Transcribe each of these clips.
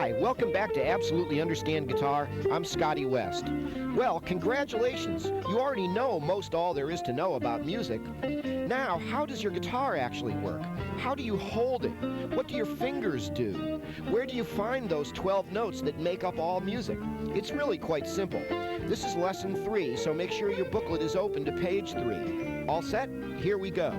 Hi, welcome back to Absolutely Understand Guitar. I'm Scotty West. Well, congratulations. You already know most all there is to know about music. Now, how does your guitar actually work? How do you hold it? What do your fingers do? Where do you find those 12 notes that make up all music? It's really quite simple. This is lesson 3, so make sure your booklet is open to page 3. All set? Here we go.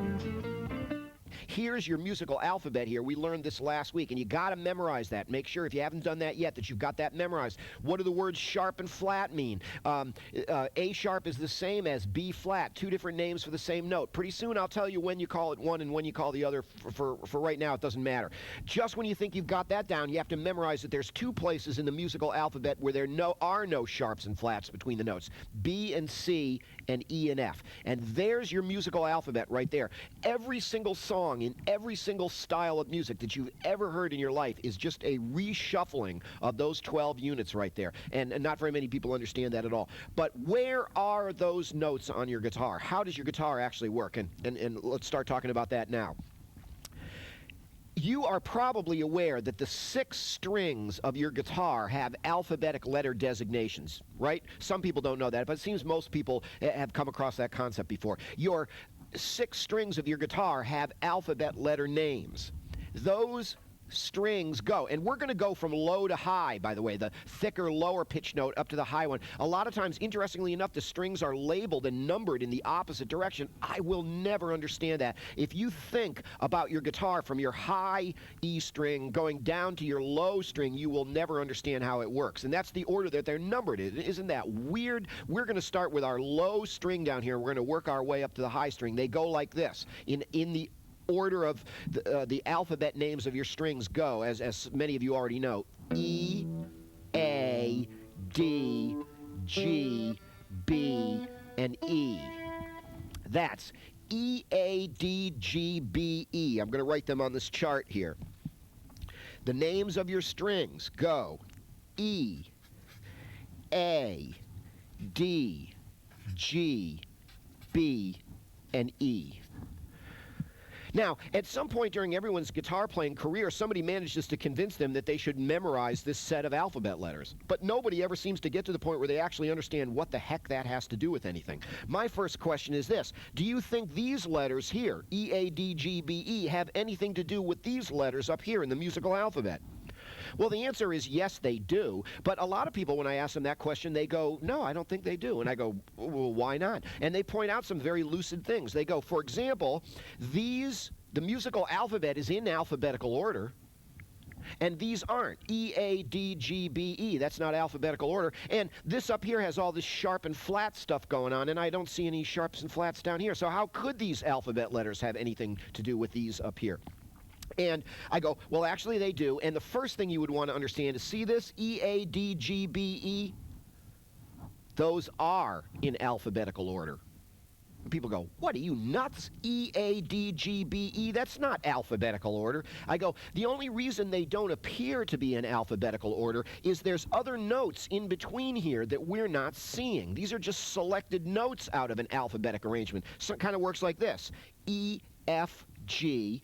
Here's your musical alphabet here. We learned this last week, and you got to memorize that. Make sure, if you haven't done that yet, that you've got that memorized. What do the words sharp and flat mean? A sharp is the same as B flat, two different names for the same note. Pretty soon I'll tell you when you call it one and when you call the other. For right now, it doesn't matter. Just when you think you've got that down, you have to memorize that there's 2 places in the musical alphabet where there are no sharps and flats between the notes. B and C and E and F. And there's your musical alphabet right there. Every single song in every single style of music that you've ever heard in your life is just a reshuffling of those 12 units right there. And not very many people understand that at all. But where are those notes on your guitar? How does your guitar actually work? And let's start talking about that now. You are probably aware that the 6 strings of your guitar have alphabetic letter designations, right? Some people don't know that, but it seems most people have come across that concept before. Your 6 strings of your guitar have alphabet letter names. Those strings go, and we're going to go from low to high, by the way, the thicker lower pitch note up to the high one. A lot of times, interestingly enough, the strings are labeled and numbered in the opposite direction. I will never understand that. If you think about your guitar from your high E string going down to your low string, you will never understand how it works. And that's the order that they're numbered in. Isn't that weird? We're going to start with our low string down here. We're going to work our way up to the high string. They go like this. In the order of the alphabet names of your strings go, as many of you already know: E, A, D, G, B, and E. That's E, A, D, G, B, E. I'm going to write them on this chart here. The names of your strings go E, A, D, G, B, and E. Now, at some point during everyone's guitar playing career, somebody manages to convince them that they should memorize this set of alphabet letters. But nobody ever seems to get to the point where they actually understand what the heck that has to do with anything. My first question is this: do you think these letters here, E, A, D, G, B, E, have anything to do with these letters up here in the musical alphabet? Well, the answer is yes, they do. But a lot of people, when I ask them that question, they go, no, I don't think they do. And I go, well, why not? And they point out some very lucid things. They go, for example, the musical alphabet is in alphabetical order, and these aren't. E, A, D, G, B, E. That's not alphabetical order. And this up here has all this sharp and flat stuff going on, and I don't see any sharps and flats down here. So how could these alphabet letters have anything to do with these up here? And I go, well, actually they do. And the first thing you would want to understand is, see this? E, A, D, G, B, E? Those are in alphabetical order. People go, what, are you nuts? E, A, D, G, B, E? That's not alphabetical order. I go, the only reason they don't appear to be in alphabetical order is there's other notes in between here that we're not seeing. These are just selected notes out of an alphabetic arrangement. So it kind of works like this: E, F, G,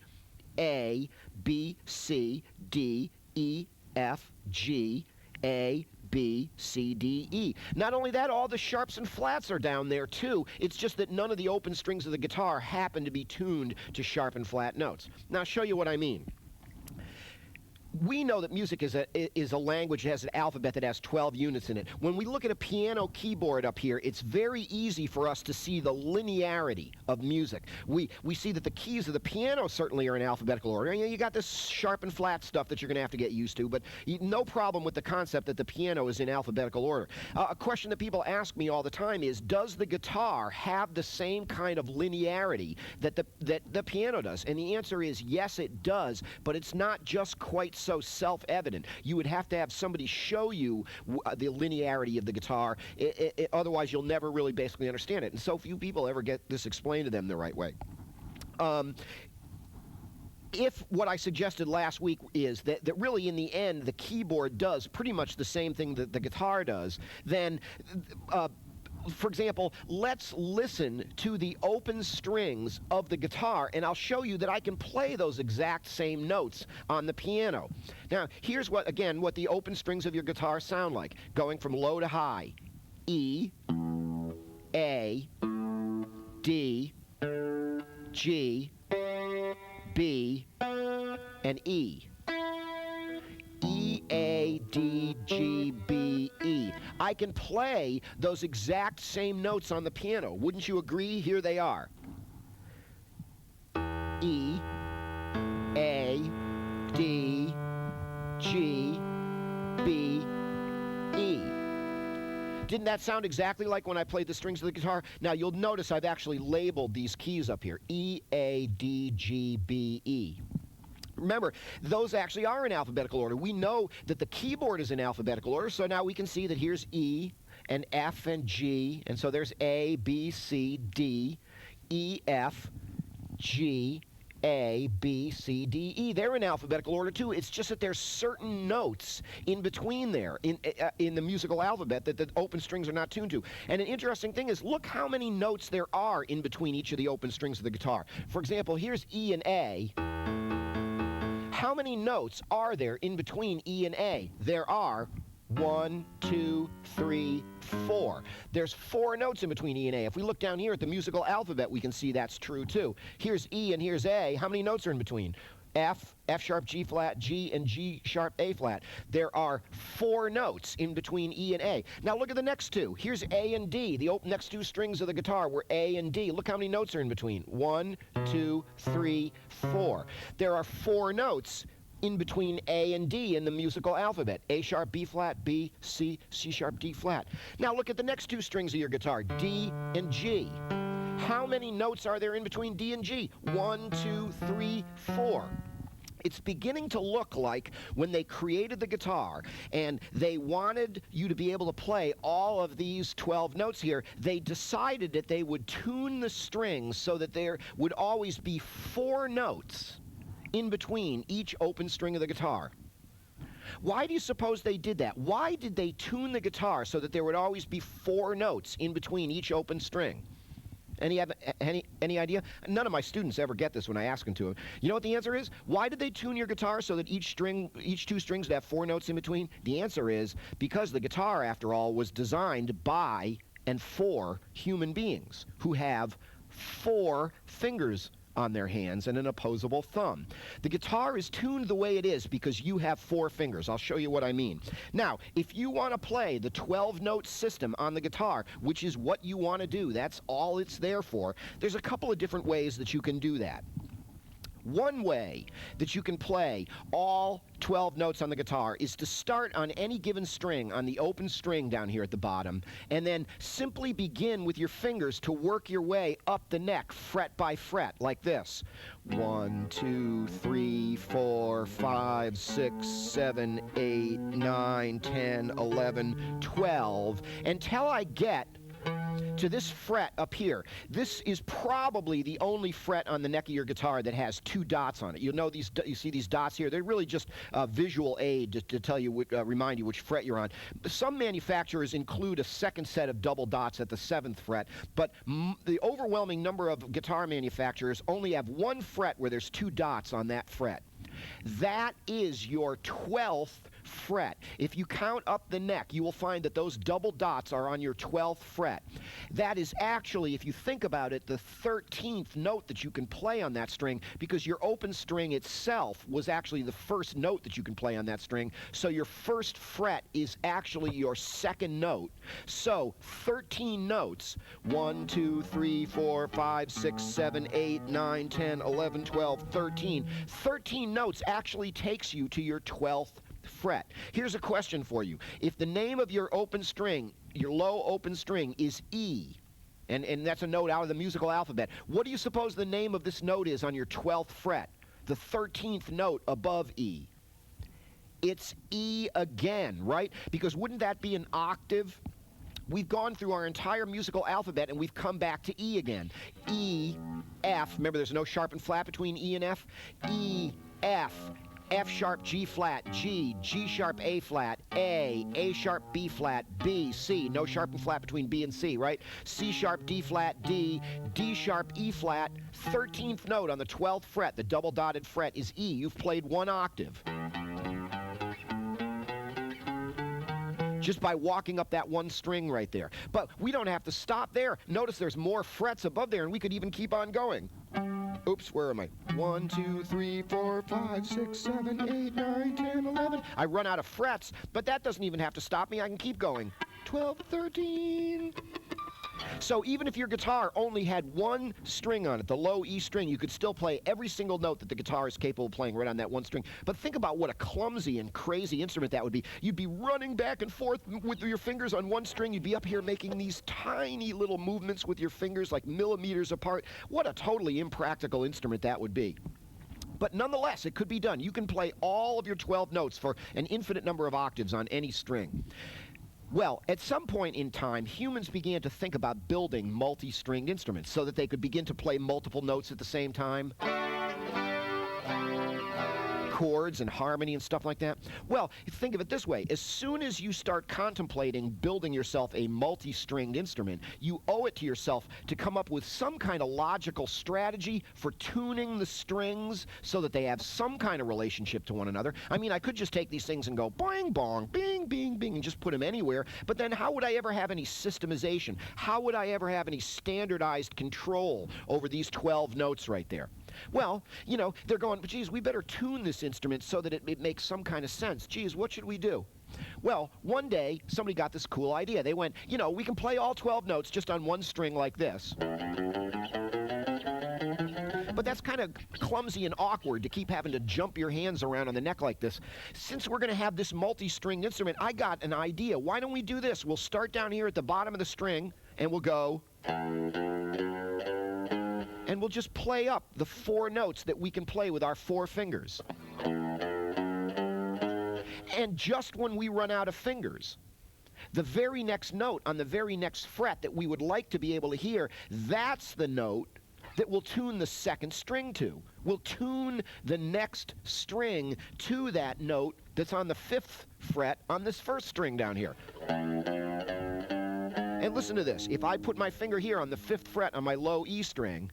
A, B, C, D, E, F, G, A, B, C, D, E. Not only that, all the sharps and flats are down there too. It's just that none of the open strings of the guitar happen to be tuned to sharp and flat notes. Now I'll show you what I mean. We know that music is a language that has an alphabet that has 12 units in it. When we look at a piano keyboard up here, it's very easy for us to see the linearity of music. We see that the keys of the piano certainly are in alphabetical order. You got this sharp and flat stuff that you're going to have to get used to, but no problem with the concept that the piano is in alphabetical order. A question that people ask me all the time is, does the guitar have the same kind of linearity that the piano does? And the answer is yes, it does, but it's not just quite so self-evident. You would have to have somebody show you the linearity of the guitar. Otherwise, you'll never really basically understand it. And so few people ever get this explained to them the right way. If what I suggested last week is that really in the end the keyboard does pretty much the same thing that the guitar does, then For example, let's listen to the open strings of the guitar, and I'll show you that I can play those exact same notes on the piano. Now, here's what, again, what the open strings of your guitar sound like, going from low to high. E, A, D, G, B, and E. E, A, D, G, B, E. I can play those exact same notes on the piano. Wouldn't you agree? Here they are. E, A, D, G, B, E. Didn't that sound exactly like when I played the strings of the guitar? Now, you'll notice I've actually labeled these keys up here. E, A, D, G, B, E. Remember, those actually are in alphabetical order. We know that the keyboard is in alphabetical order, so now we can see that here's E and F and G, and so there's A, B, C, D, E, F, G, A, B, C, D, E. They're in alphabetical order too. It's just that there's certain notes in between there in the musical alphabet that the open strings are not tuned to. And an interesting thing is, look how many notes there are in between each of the open strings of the guitar. For example, here's E and A. How many notes are there in between E and A? There are 1, 2, 3, 4. There's 4 notes in between E and A. If we look down here at the musical alphabet, we can see that's true too. Here's E and here's A. How many notes are in between? F, F sharp, G flat, G, and G sharp, A flat. There are 4 notes in between E and A. Now look at the next two. Here's A and D. The next 2 strings of the guitar were A and D. Look how many notes are in between. 1, 2, 3, 4. There are 4 notes in between A and D in the musical alphabet. A sharp, B flat, B, C, C sharp, D flat. Now look at the next 2 strings of your guitar, D and G. How many notes are there in between D and G? 1, 2, 3, 4. It's beginning to look like when they created the guitar and they wanted you to be able to play all of these 12 notes here, they decided that they would tune the strings so that there would always be 4 notes in between each open string of the guitar. Why do you suppose they did that? Why did they tune the guitar so that there would always be 4 notes in between each open string? Any idea? None of my students ever get this when I ask them to. You know what the answer is? Why did they tune your guitar so that each 2 strings would have 4 notes in between? The answer is because the guitar, after all, was designed by and for human beings who have 4 fingers on their hands and an opposable thumb. The guitar is tuned the way it is because you have 4 fingers. I'll show you what I mean. Now, if you want to play the 12-note system on the guitar, which is what you want to do, that's all it's there for, there's a couple of different ways that you can do that. One way that you can play all 12 notes on the guitar is to start on any given string, on the open string down here at the bottom, and then simply begin with your fingers to work your way up the neck, fret by fret, like this. 1, 2, 3, 4, 5, 6, 7, 8, 9, 10, 11, 12, until I get to this fret up here. This is probably the only fret on the neck of your guitar that has 2 dots on it. You know you see these dots here? They're really just a visual aid to tell you, remind you which fret you're on. Some manufacturers include a second set of double dots at the 7th fret, but the overwhelming number of guitar manufacturers only have 1 fret where there's 2 dots on that fret. That is your 12th fret. If you count up the neck, you will find that those double dots are on your 12th fret. That is actually, if you think about it, the 13th note that you can play on that string, because your open string itself was actually the first note that you can play on that string. So your first fret is actually your 2nd note. So 13 notes, 1, 2, 3, 4, 5, 6, 7, 8, 9, 10, 11, 12, 13. 13 notes actually takes you to your 12th fret. Here's a question for you. If the name of your open string, your low open string, is E, and that's a note out of the musical alphabet, what do you suppose the name of this note is on your 12th fret? The 13th note above E. It's E again, right? Because wouldn't that be an octave? We've gone through our entire musical alphabet and we've come back to E again. E, F, remember there's no sharp and flat between E and F? E, F, F sharp, G flat, G, G sharp, A flat, A sharp, B flat, B, C. No sharp and flat between B and C, right? C sharp, D flat, D, D sharp, E flat. 13th note on the 12th fret, the double dotted fret, is E. You've played one octave. Just by walking up that one string right there. But we don't have to stop there. Notice there's more frets above there, and we could even keep on going. Oops, where am I? 1, 2, 3, 4, 5, 6, 7, 8, 9, 10, 11. I run out of frets, but that doesn't even have to stop me. I can keep going. 12, 13. So even if your guitar only had one string on it, the low E string, you could still play every single note that the guitar is capable of playing right on that one string. But think about what a clumsy and crazy instrument that would be. You'd be running back and forth with your fingers on one string. You'd be up here making these tiny little movements with your fingers like millimeters apart. What a totally impractical instrument that would be. But nonetheless, it could be done. You can play all of your 12 notes for an infinite number of octaves on any string. Well, at some point in time, humans began to think about building multi-stringed instruments so that they could begin to play multiple notes at the same time. Chords and harmony and stuff like that. Well, think of it this way. As soon as you start contemplating building yourself a multi-stringed instrument, you owe it to yourself to come up with some kind of logical strategy for tuning the strings so that they have some kind of relationship to one another. I mean, I could just take these things and go boing, bong, bing, bing, bing, and just put them anywhere, but then how would I ever have any systemization? How would I ever have any standardized control over these 12 notes right there? Well, you know, they're going, geez, we better tune this instrument so that it makes some kind of sense. Geez, what should we do? Well, one day, somebody got this cool idea. They went, you know, we can play all 12 notes just on one string like this. But that's kind of clumsy and awkward to keep having to jump your hands around on the neck like this. Since we're going to have this multi-string instrument, I got an idea. Why don't we do this? We'll start down here at the bottom of the string, and we'll go... and we'll just play up the 4 notes that we can play with our 4 fingers. And just when we run out of fingers, the very next note on the very next fret that we would like to be able to hear, that's the note that we'll tune the second string to. We'll tune the next string to that note that's on the 5th fret on this first string down here. And listen to this. If I put my finger here on the 5th fret on my low E string,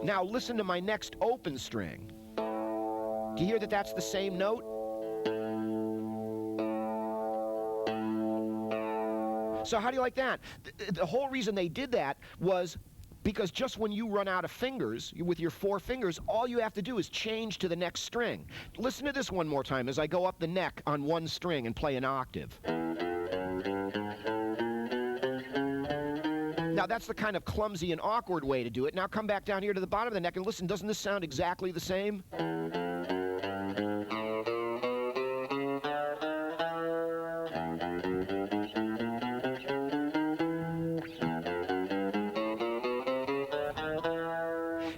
now listen to my next open string. Do you hear that that's the same note? So how do you like that? The whole reason they did that was because just when you run out of fingers, with your 4 fingers, all you have to do is change to the next string. Listen to this one more time as I go up the neck on one string and play an octave. Now, that's the kind of clumsy and awkward way to do it. Now come back down here to the bottom of the neck and listen, doesn't this sound exactly the same?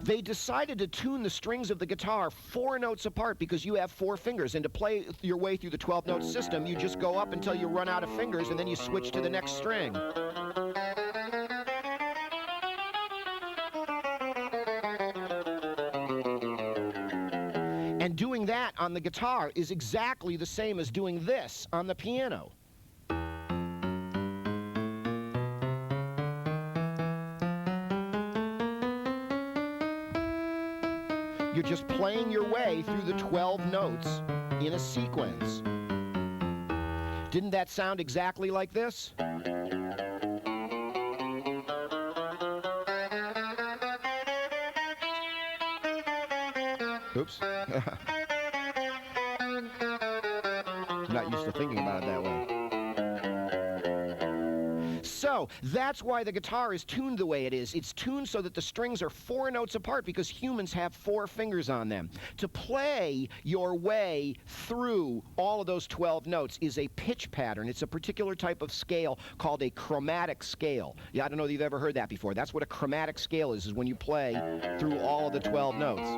They decided to tune the strings of the guitar 4 notes apart because you have 4 fingers, and to play your way through the 12-note system, you just go up until you run out of fingers, and then you switch to the next string. And doing that on the guitar is exactly the same as doing this on the piano. You're just playing your way through the 12 notes in a sequence. Didn't that sound exactly like this? Oops. Not used to thinking about it that way. So, that's why the guitar is tuned the way it is. It's tuned so that the strings are 4 notes apart because humans have 4 fingers on them. To play your way through all of those 12 notes is a pitch pattern. It's a particular type of scale called a chromatic scale. Yeah, I don't know if you've ever heard that before. That's what a chromatic scale is when you play through all of the 12 notes.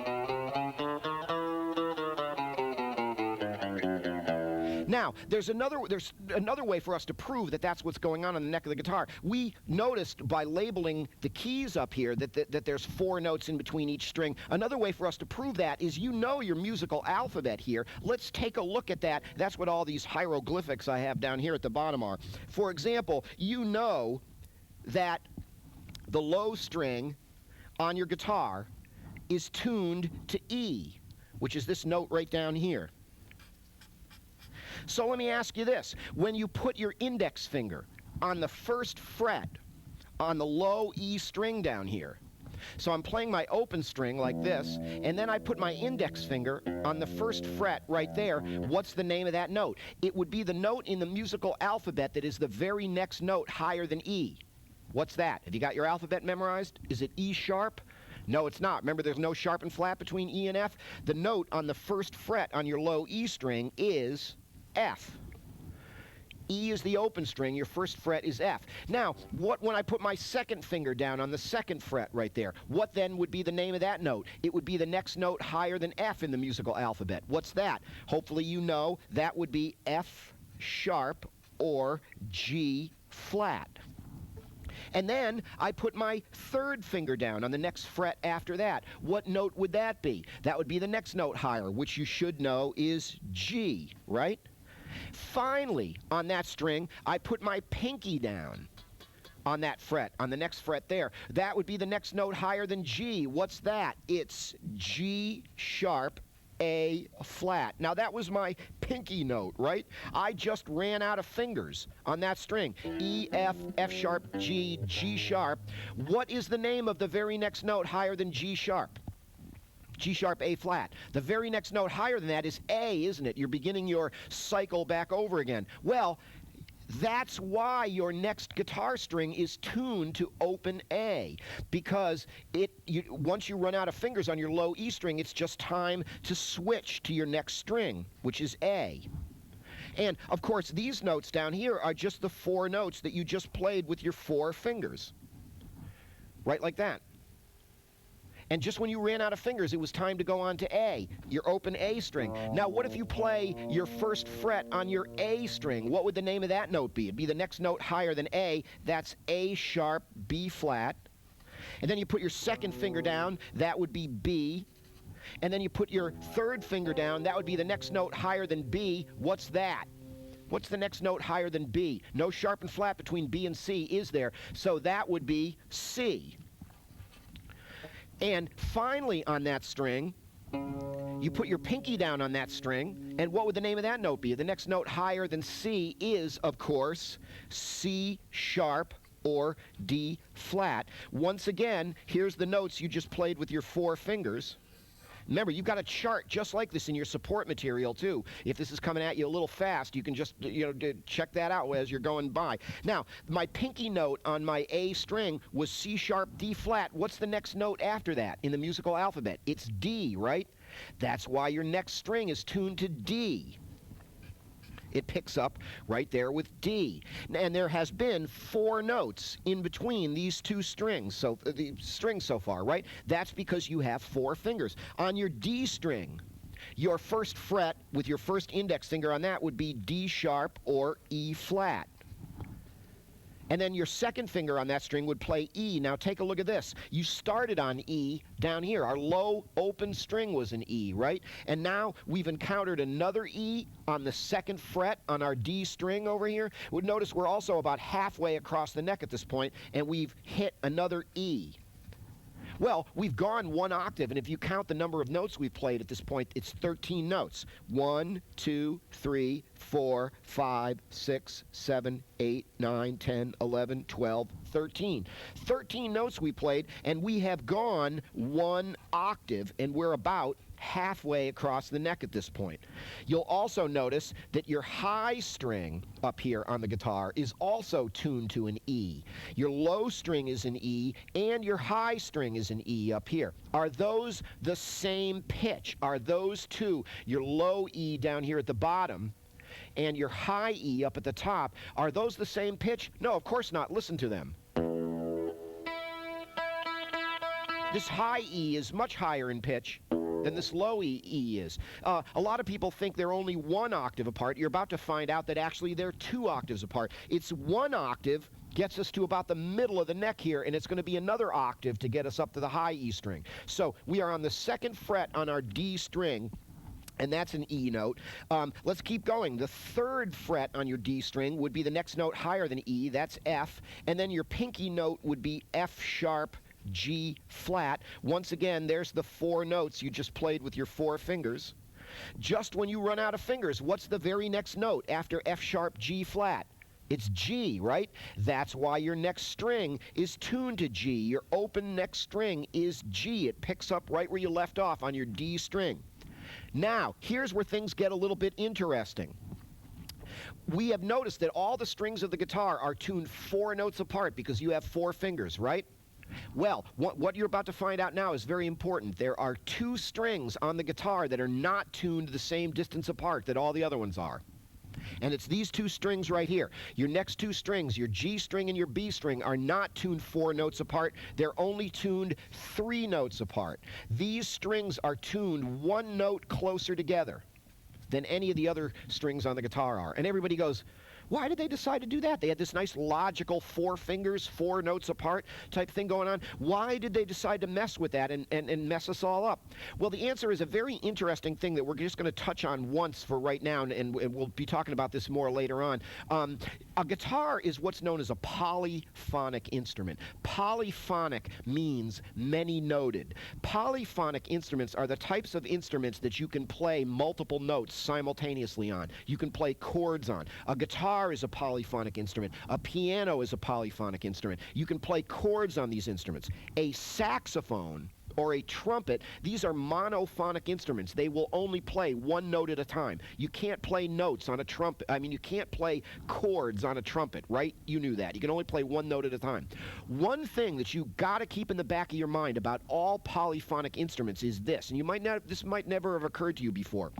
Now, there's another way for us to prove that that's what's going on the neck of the guitar. We noticed by labeling the keys up here that there's 4 notes in between each string. Another way for us to prove that is you know your musical alphabet here. Let's take a look at that. That's what all these hieroglyphics I have down here at the bottom are. For example, you know that the low string on your guitar is tuned to E, which is this note right down here. So let me ask you this. When you put your index finger on the first fret on the low E string down here, so I'm playing my open string like this, and then I put my index finger on the first fret right there, what's the name of that note? It would be the note in the musical alphabet that is the very next note higher than E. What's that? Have you got your alphabet memorized? Is it E sharp? No, it's not. Remember, there's no sharp and flat between E and F. The note on the first fret on your low E string is F. E is the open string. Your first fret is F. Now, when I put my second finger down on the second fret right there, what then would be the name of that note? It would be the next note higher than F in the musical alphabet. What's that? Hopefully you know that would be F sharp or G flat. And then I put my third finger down on the next fret after that. What note would that be? That would be the next note higher, which you should know is G, right? Finally, on that string, I put my pinky down on that fret, on the next fret there. That would be the next note higher than G. What's that? It's G sharp, A flat. Now that was my pinky note, right? I just ran out of fingers on that string. E, F, F sharp, G, G sharp. What is the name of the very next note higher than G sharp? G sharp, A flat. The very next note higher than that is A, isn't it? You're beginning your cycle back over again. Well, that's why your next guitar string is tuned to open A, because once you run out of fingers on your low E string, it's just time to switch to your next string, which is A. And, of course, these notes down here are just the 4 notes that you just played with your 4 fingers. Right like that. And just when you ran out of fingers, it was time to go on to A, your open A string. Now, what if you play your first fret on your A string? What would the name of that note be? It'd be the next note higher than A. That's A sharp, B flat. And then you put your second finger down. That would be B. And then you put your third finger down. That would be the next note higher than B. What's that? What's the next note higher than B? No sharp and flat between B and C, is there? So that would be C. And finally on that string, you put your pinky down on that string, and what would the name of that note be? The next note higher than C is, of course, C sharp or D flat. Once again, here's the notes you just played with your 4 fingers. Remember, you've got a chart just like this in your support material, too. If this is coming at you a little fast, you can just check that out as you're going by. Now, my pinky note on my A string was C sharp, D flat. What's the next note after that in the musical alphabet? It's D, right? That's why your next string is tuned to D. It picks up right there with D. And there has been 4 notes in between these 2 strings, so the strings so far, right? That's because you have 4 fingers. On your D string, your first fret with your first index finger on that would be D sharp or E flat. And then your second finger on that string would play E. Now take a look at this. You started on E down here. Our low open string was an E, right? And now we've encountered another E on the second fret on our D string over here. Notice we're also about halfway across the neck at this point, and we've hit another E. Well, we've gone 1 octave, and if you count the number of notes we've played at this point, it's 13 notes. 1, 2, 3, 4, 5, 6, 7, 8, 9, 10, 11, 12, 13. 13 notes we played, and we have gone 1 octave, and we're about halfway across the neck at this point. You'll also notice that your high string up here on the guitar is also tuned to an E. Your low string is an E, and your high string is an E up here. Are those the same pitch? Are those 2, your low E down here at the bottom and your high E up at the top, are those the same pitch? No, of course not. Listen to them. This high E is much higher in pitch than this low E is. A lot of people think they're only 1 octave apart. You're about to find out that actually they're 2 octaves apart. It's 1 octave gets us to about the middle of the neck here, and it's going to be another octave to get us up to the high E string. So we are on the 2nd fret on our D string, and that's an E note. Let's keep going. The 3rd fret on your D string would be the next note higher than E. That's F. And then your pinky note would be F sharp, G flat. Once again, there's the 4 notes you just played with your 4 fingers. Just when you run out of fingers, what's the very next note after F sharp, G flat? It's G, right? That's why your next string is tuned to G. Your open next string is G. It picks up right where you left off on your D string. Now, here's where things get a little bit interesting. We have noticed that all the strings of the guitar are tuned 4 notes apart because you have 4 fingers, right? Well, what you're about to find out now is very important. There are 2 strings on the guitar that are not tuned the same distance apart that all the other ones are. And it's these 2 strings right here. Your next 2 strings, your G string and your B string, are not tuned 4 notes apart. They're only tuned 3 notes apart. These strings are tuned 1 note closer together than any of the other strings on the guitar are. And everybody goes, why did they decide to do that? They had this nice logical 4 fingers, 4 notes apart type thing going on. Why did they decide to mess with that and mess us all up? Well, the answer is a very interesting thing that we're just going to touch on once for right now, and we'll be talking about this more later on. A guitar is what's known as a polyphonic instrument. Polyphonic means many-noted. Polyphonic instruments are the types of instruments that you can play multiple notes simultaneously on. You can play chords on. A guitar is a polyphonic instrument. A piano is a polyphonic instrument. You can play chords on these instruments. A saxophone or a trumpet, these are monophonic instruments. They will only play 1 note at a time. You can't play notes on a trumpet. I mean, you can't play chords on a trumpet, right? You knew that. You can only play 1 note at a time. One thing that you got to keep in the back of your mind about all polyphonic instruments is this, and this might never have occurred to you before.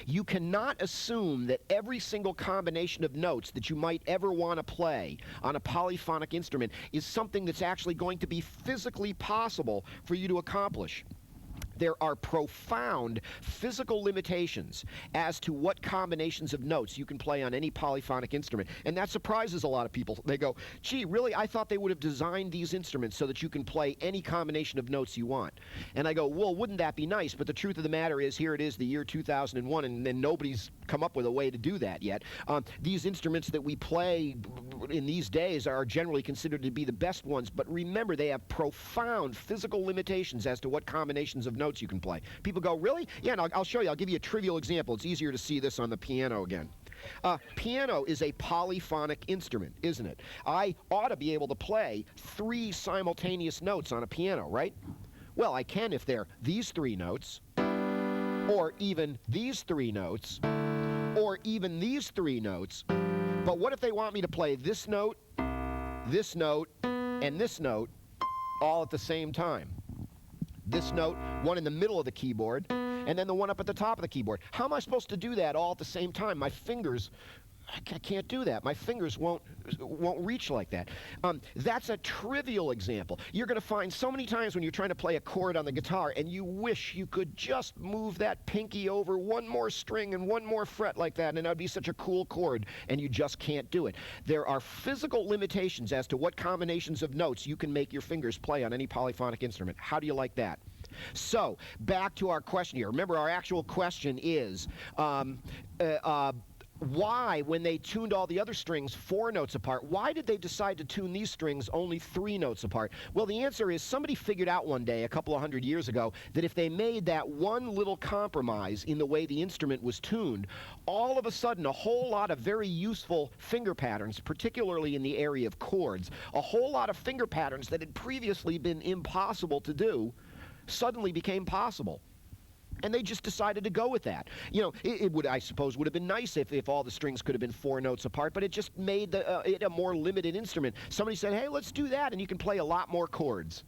You cannot assume that every single combination of notes that you might ever want to play on a polyphonic instrument is something that's actually going to be physically possible for you to accomplish. There are profound physical limitations as to what combinations of notes you can play on any polyphonic instrument. And that surprises a lot of people. They go, gee, really? I thought they would have designed these instruments so that you can play any combination of notes you want. And I go, well, wouldn't that be nice? But the truth of the matter is, here it is, the year 2001, and nobody's come up with a way to do that yet. These instruments that we play in these days are generally considered to be the best ones, but remember, they have profound physical limitations as to what combinations of notes you can play. People go, really? Yeah, and I'll show you. I'll give you a trivial example. It's easier to see this on the piano again. Piano is a polyphonic instrument, isn't it? I ought to be able to play 3 simultaneous notes on a piano, right? Well, I can if they're these 3 notes, or even these 3 notes, or even these 3 notes. But what if they want me to play this note, and this note all at the same time? This note, one in the middle of the keyboard, and then the one up at the top of the keyboard. How am I supposed to do that all at the same time? My fingers, I can't do that. My fingers won't reach like that. That's a trivial example. You're going to find so many times when you're trying to play a chord on the guitar and you wish you could just move that pinky over 1 more string and 1 more fret like that, and that would be such a cool chord, and you just can't do it. There are physical limitations as to what combinations of notes you can make your fingers play on any polyphonic instrument. How do you like that? So, back to our question here. Remember, our actual question is, why, when they tuned all the other strings 4 notes apart, why did they decide to tune these strings only 3 notes apart? Well, the answer is somebody figured out one day, a couple of 100 years ago, that if they made that one little compromise in the way the instrument was tuned, all of a sudden a whole lot of very useful finger patterns, particularly in the area of chords, a whole lot of finger patterns that had previously been impossible to do, suddenly became possible. And they just decided to go with that. You know, it would, I suppose, would have been nice if all the strings could have been 4 notes apart, but it just made it a more limited instrument. Somebody said, hey, let's do that, and you can play a lot more chords.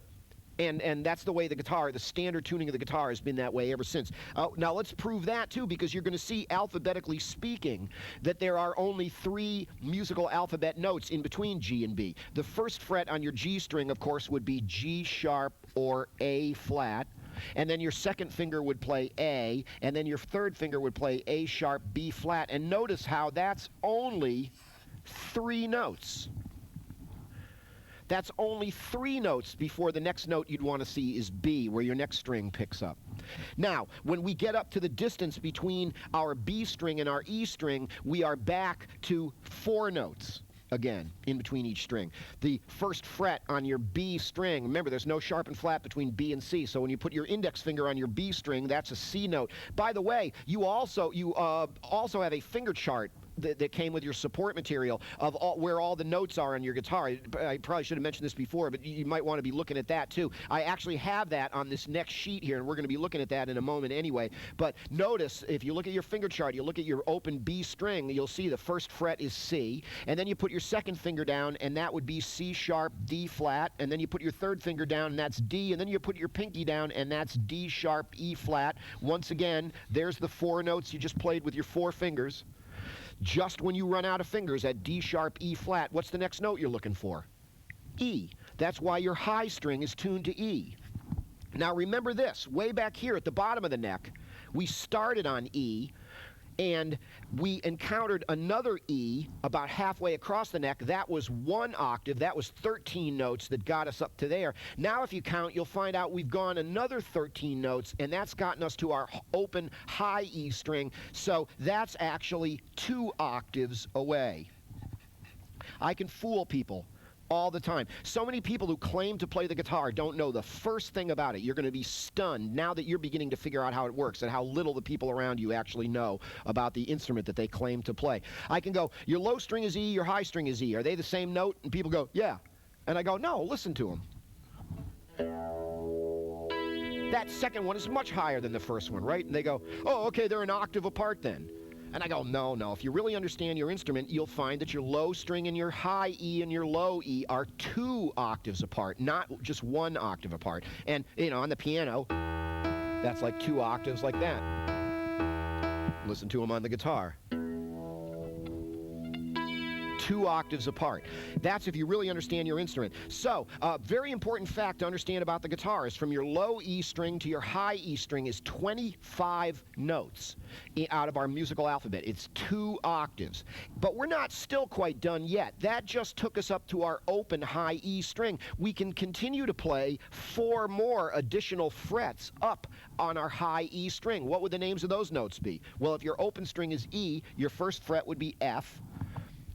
And that's the way the guitar, the standard tuning of the guitar has been that way ever since. Now let's prove that too, because you're going to see, alphabetically speaking, that there are only 3 musical alphabet notes in between G and B. The 1st fret on your G string, of course, would be G sharp or A flat. and then your second finger would play A, and then your third finger would play A sharp, B flat. And notice how that's only 3 notes. That's only 3 notes before the next note you'd want to see is B, where your next string picks up. Now, when we get up to the distance between our B string and our E string, we are back to 4 notes. Again, in between each string. The first fret on your B string, remember there's no sharp and flat between B and C, so when you put your index finger on your B string, that's a C note. By the way, you also have a finger chart that came with your support material of where all the notes are on your guitar. I probably should have mentioned this before, but you might want to be looking at that too. I actually have that on this next sheet here, and we're going to be looking at that in a moment anyway. But notice, if you look at your finger chart, you look at your open B string, you'll see the first fret is C, and then you put your second finger down, and that would be C sharp, D flat, and then you put your third finger down, and that's D, and then you put your pinky down, and that's D sharp, E flat. Once again, there's the 4 notes you just played with your 4 fingers. Just when you run out of fingers at D sharp, E flat, what's the next note you're looking for? E. That's why your high string is tuned to E. Now remember this, way back here at the bottom of the neck, we started on E, and we encountered another E about halfway across the neck. That was 1 octave. That was 13 notes that got us up to there. Now if you count, you'll find out we've gone another 13 notes, and that's gotten us to our open high E string. So that's actually 2 octaves away. I can fool people all the time. So many people who claim to play the guitar don't know the first thing about it. You're going to be stunned now that you're beginning to figure out how it works and how little the people around you actually know about the instrument that they claim to play. I can go, your low string is E, your high string is E. Are they the same note? And people go, yeah. And I go, no, listen to them. That second one is much higher than the first one, right? And they go, oh, okay, they're an octave apart then. And I go, no, no. If you really understand your instrument, you'll find that your low string and your high E and your low E are 2 octaves apart, not just 1 octave apart. And, you know, on the piano, that's like 2 octaves like that. Listen to them on the guitar. 2 octaves apart. That's if you really understand your instrument. So, very important fact to understand about the guitar is from your low E string to your high E string is 25 notes out of our musical alphabet. It's 2 octaves. But we're not still quite done yet. That just took us up to our open high E string. We can continue to play 4 more additional frets up on our high E string. What would the names of those notes be? Well, if your open string is E, your first fret would be F,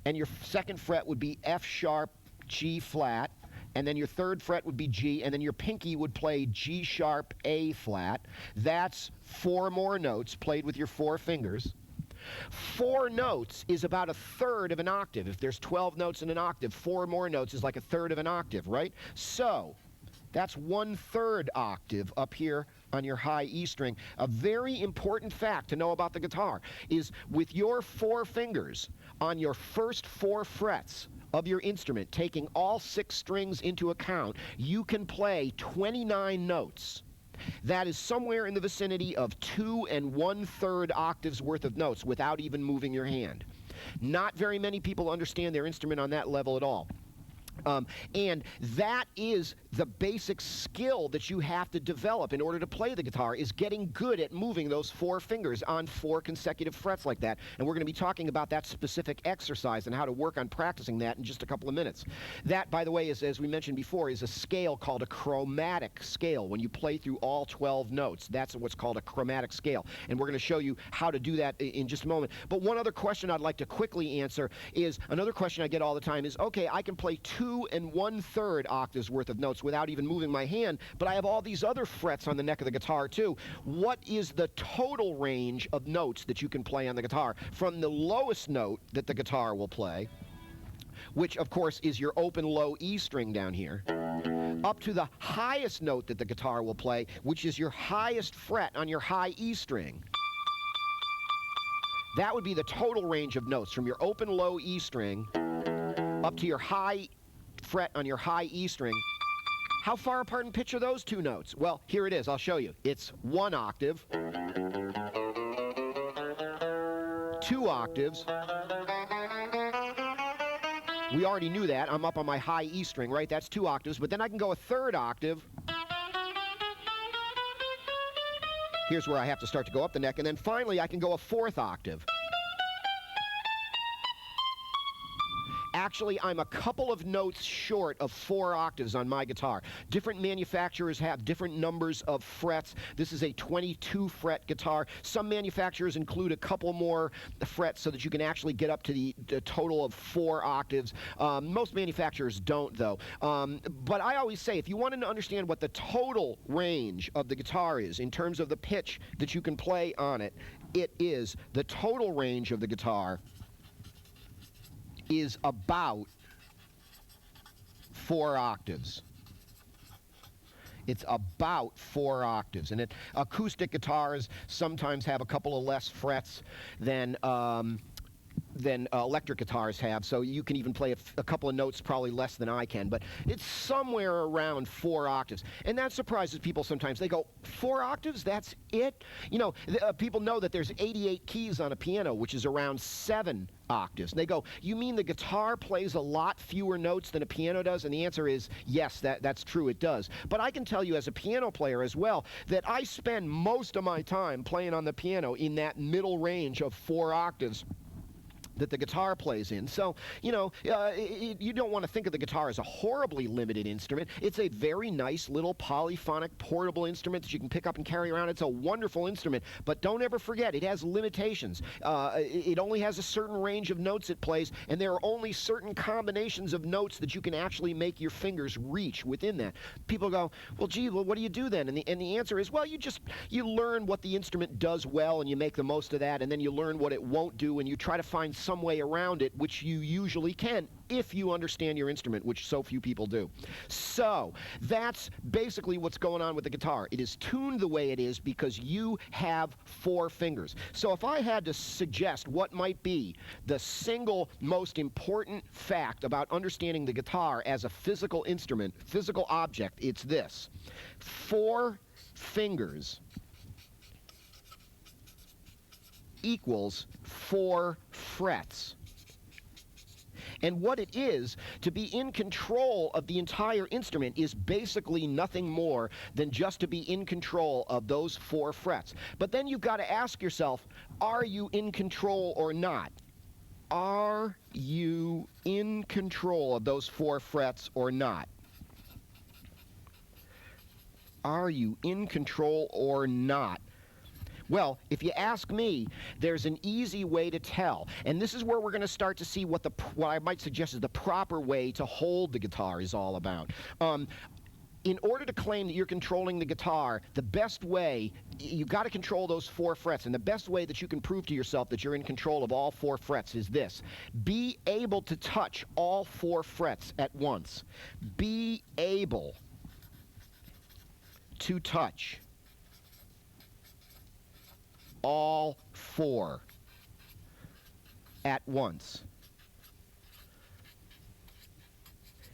and your second fret would be F sharp, G flat, and then your third fret would be G, and then your pinky would play G sharp, A flat. That's 4 more notes played with your 4 fingers. 4 notes is about 1/3 of an octave. If there's 12 notes in an octave, 4 more notes is like 1/3 of an octave, right? So that's 1/3 octave up here on your high E string. A very important fact to know about the guitar is with your 4 fingers on your first 4 frets of your instrument, taking all 6 strings into account, you can play 29 notes. That is somewhere in the vicinity of 2 1/3 octaves worth of notes without even moving your hand. Not very many people understand their instrument on that level at all. And that is the basic skill that you have to develop in order to play the guitar, is getting good at moving those 4 fingers on 4 consecutive frets like that. And we're going to be talking about that specific exercise and how to work on practicing that in just a couple of minutes. That, by the way, is, as we mentioned before, is a scale called a chromatic scale. When you play through all 12 notes, that's what's called a chromatic scale. And we're going to show you how to do that in just a moment. But one other question I'd like to quickly answer is, another question I get all the time is, okay, I can play 2 1/3 octaves worth of notes without even moving my hand, but I have all these other frets on the neck of the guitar too. What is the total range of notes that you can play on the guitar? From the lowest note that the guitar will play, which of course is your open low E string down here, up to the highest note that the guitar will play, which is your highest fret on your high E string. That would be the total range of notes from your open low E string up to your high fret on your high E string. How far apart in pitch are those 2 notes? Well, here it is. I'll show you. It's 1 octave, 2 octaves. We already knew that. I'm up on my high E string, right? That's 2 octaves. But then I can go 1/3 octave, Here's where I have to start to go up the neck, and then finally I can go a fourth octave. Actually, I'm a couple of notes short of 4 octaves on my guitar. Different manufacturers have different numbers of frets. This is a 22 fret guitar. Some manufacturers include a couple more frets so that you can actually get up to the total of 4 octaves. Most manufacturers don't, though. But I always say, if you wanted to understand what the total range of the guitar is in terms of the pitch that you can play on it, it is the total range of the guitar is about 4 octaves. It's about 4 octaves. And acoustic guitars sometimes have a couple of less frets than electric guitars have, so you can even play a couple of notes probably less than I can, but it's somewhere around 4 octaves. And that surprises people sometimes. They go, 4 octaves? That's it? You know, people know that there's 88 keys on a piano, which is around 7 octaves. And they go, you mean the guitar plays a lot fewer notes than a piano does? And the answer is yes, that's true, it does. But I can tell you as a piano player as well that I spend most of my time playing on the piano in that middle range of 4 octaves that the guitar plays in. So, you know, you don't want to think of the guitar as a horribly limited instrument. It's a very nice little polyphonic portable instrument that you can pick up and carry around. It's a wonderful instrument, but don't ever forget, it has limitations. It only has a certain range of notes it plays, and there are only certain combinations of notes that you can actually make your fingers reach within that. People go, well, gee, well, what do you do then? And the answer is, well, you learn what the instrument does well, and you make the most of that, and then you learn what it won't do, and you try to find some way around it, which you usually can if you understand your instrument, which so few people do. So that's basically what's going on with the guitar. It is tuned the way it is because you have 4 fingers. So if I had to suggest what might be the single most important fact about understanding the guitar as a physical instrument, physical object, it's this: 4 fingers equals 4 frets. And what it is to be in control of the entire instrument is basically nothing more than just to be in control of those 4 frets. But then you've got to ask yourself, are you in control or not? Are you in control of those 4 frets or not? Are you in control or not? Well, if you ask me, there's an easy way to tell. And this is where we're going to start to see what I might suggest is the proper way to hold the guitar is all about. In order to claim that you're controlling the guitar, the best way, you've got to control those 4 frets. And the best way that you can prove to yourself that you're in control of all 4 frets is this: be able to touch all 4 frets at once. Be able to touch all 4 at once.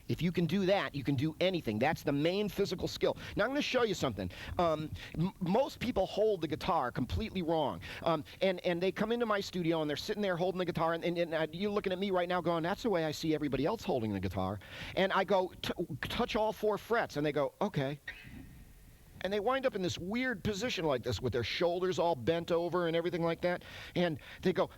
If you can do that, you can do anything. That's the main physical skill. Now I'm going to show you something. Most people hold the guitar completely wrong. And they come into my studio and they're sitting there holding the guitar, and you're looking at me right now going, that's the way I see everybody else holding the guitar. And I go, touch all 4 frets, and they go, okay. And they wind up in this weird position like this with their shoulders all bent over and everything like that. And they go,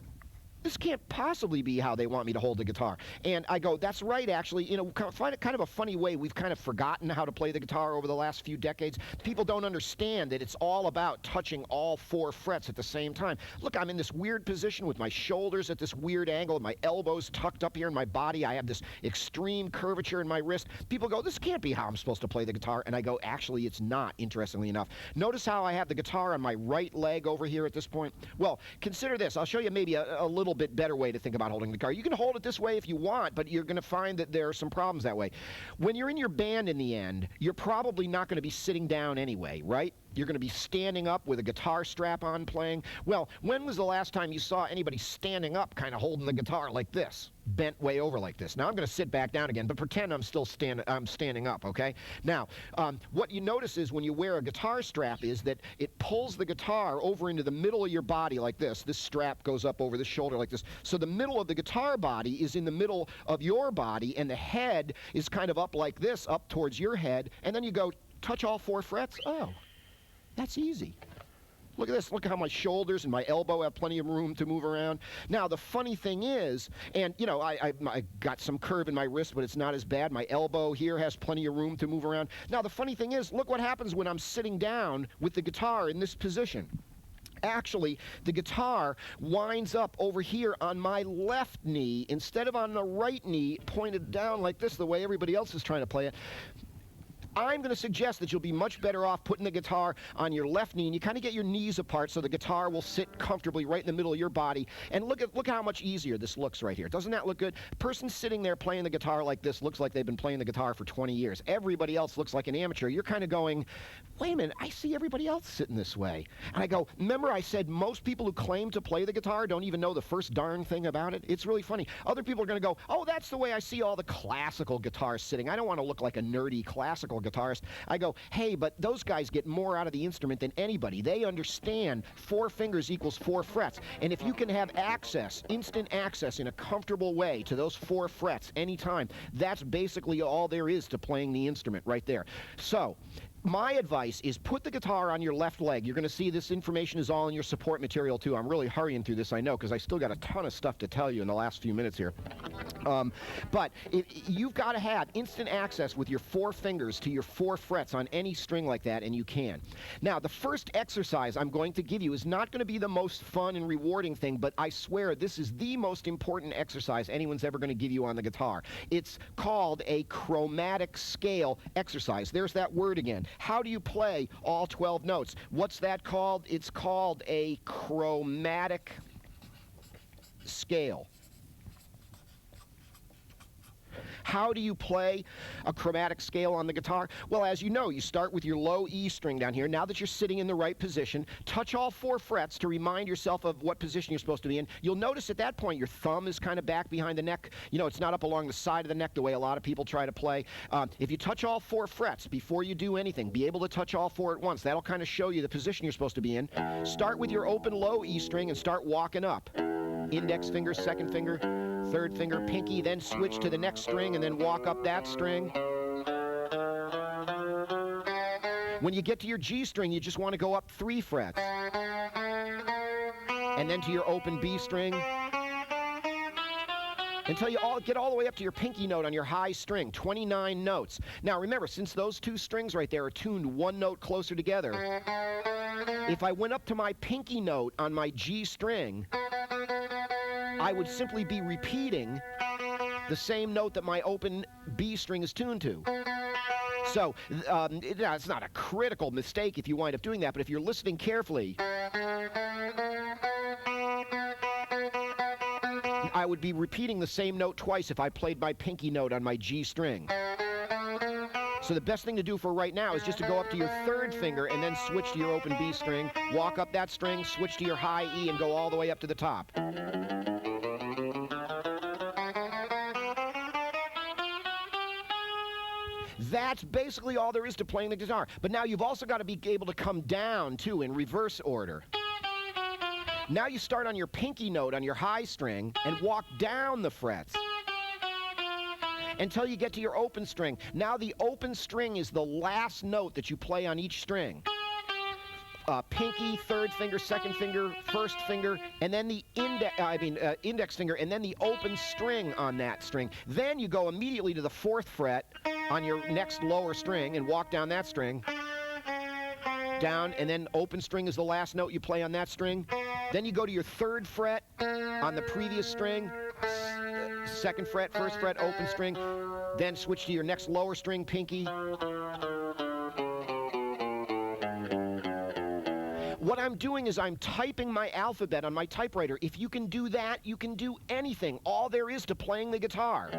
this can't possibly be how they want me to hold the guitar. And I go, that's right, actually. You know, find it kind of a funny way. We've kind of forgotten how to play the guitar over the last few decades. People don't understand that it's all about touching all 4 frets at the same time. Look, I'm in this weird position with my shoulders at this weird angle, my elbows tucked up here in my body. I have this extreme curvature in my wrist. People go, this can't be how I'm supposed to play the guitar. And I go, actually, it's not, interestingly enough. Notice how I have the guitar on my right leg over here at this point? Well, consider this. I'll show you maybe a little bit better way to think about holding the guitar. You can hold it this way if you want, but you're going to find that there are some problems that way. When you're in your band in the end, you're probably not going to be sitting down anyway, right? You're going to be standing up with a guitar strap on playing. Well, when was the last time you saw anybody standing up kind of holding the guitar like this, bent way over like this? Now I'm going to sit back down again, but pretend I'm still standing up, okay? Now, what you notice is when you wear a guitar strap is that it pulls the guitar over into the middle of your body like this. This strap goes up over the shoulder like this. So the middle of the guitar body is in the middle of your body, and the head is kind of up like this, up towards your head, and then you go, touch all 4 frets? Oh. That's easy. Look at this. Look at how my shoulders and my elbow have plenty of room to move around. Now, the funny thing is, and, you know, I got some curve in my wrist, but it's not as bad. My elbow here has plenty of room to move around. Now, the funny thing is, look what happens when I'm sitting down with the guitar in this position. Actually, the guitar winds up over here on my left knee instead of on the right knee, pointed down like this, the way everybody else is trying to play it. I'm going to suggest that you'll be much better off putting the guitar on your left knee, and you kind of get your knees apart so the guitar will sit comfortably right in the middle of your body. And look how much easier this looks right here. Doesn't that look good? A person sitting there playing the guitar like this looks like they've been playing the guitar for 20 years. Everybody else looks like an amateur. You're kind of going, wait a minute, I see everybody else sitting this way. And I go, remember I said most people who claim to play the guitar don't even know the first darn thing about it? It's really funny. Other people are going to go, oh, that's the way I see all the classical guitars sitting. I don't want to look like a nerdy classical guitarist. I go, hey, but those guys get more out of the instrument than anybody. They understand 4 fingers equals 4 frets. And if you can have access, instant access in a comfortable way to those 4 frets anytime, that's basically all there is to playing the instrument right there. So, my advice is put the guitar on your left leg. You're going to see this information is all in your support material, too. I'm really hurrying through this, I know, because I still got a ton of stuff to tell you in the last few minutes here. But you've got to have instant access with your 4 fingers to your 4 frets on any string like that, and you can. Now, the first exercise I'm going to give you is not going to be the most fun and rewarding thing, but I swear this is the most important exercise anyone's ever going to give you on the guitar. It's called a chromatic scale exercise. There's that word again. How do you play all 12 notes? What's that called? It's called a chromatic scale. How do you play a chromatic scale on the guitar? Well, as you know, you start with your low E string down here. Now that you're sitting in the right position, touch all 4 frets to remind yourself of what position you're supposed to be in. You'll notice at that point your thumb is kind of back behind the neck. You know, it's not up along the side of the neck the way a lot of people try to play. If you touch all 4 frets before you do anything, be able to touch all 4 at once. That'll kind of show you the position you're supposed to be in. Start with your open low E string and start walking up. Index finger, second finger, third finger, pinky, then switch to the next string and then walk up that string. When you get to your G string, you just want to go up 3 frets. And then to your open B string. Until you get all the way up to your pinky note on your high string, 29 notes. Now remember, since those 2 strings right there are tuned 1 note closer together, if I went up to my pinky note on my G string, I would simply be repeating the same note that my open B string is tuned to. So, it's not a critical mistake if you wind up doing that, but if you're listening carefully, I would be repeating the same note twice if I played my pinky note on my G string. So the best thing to do for right now is just to go up to your 3rd finger and then switch to your open B string, walk up that string, switch to your high E, and go all the way up to the top. That's basically all there is to playing the guitar. But now you've also got to be able to come down, too, in reverse order. Now you start on your pinky note on your high string and walk down the frets until you get to your open string. Now the open string is the last note that you play on each string. Pinky, 3rd finger, 2nd finger, 1st finger, and then the index finger, and then the open string on that string. Then you go immediately to the 4th fret on your next lower string and walk down that string. Down, and then open string is the last note you play on that string. Then you go to your 3rd fret on the previous string, 2nd fret, 1st fret, open string, then switch to your next lower string, pinky. What I'm doing is I'm typing my alphabet on my typewriter. If you can do that, you can do anything. All there is to playing the guitar.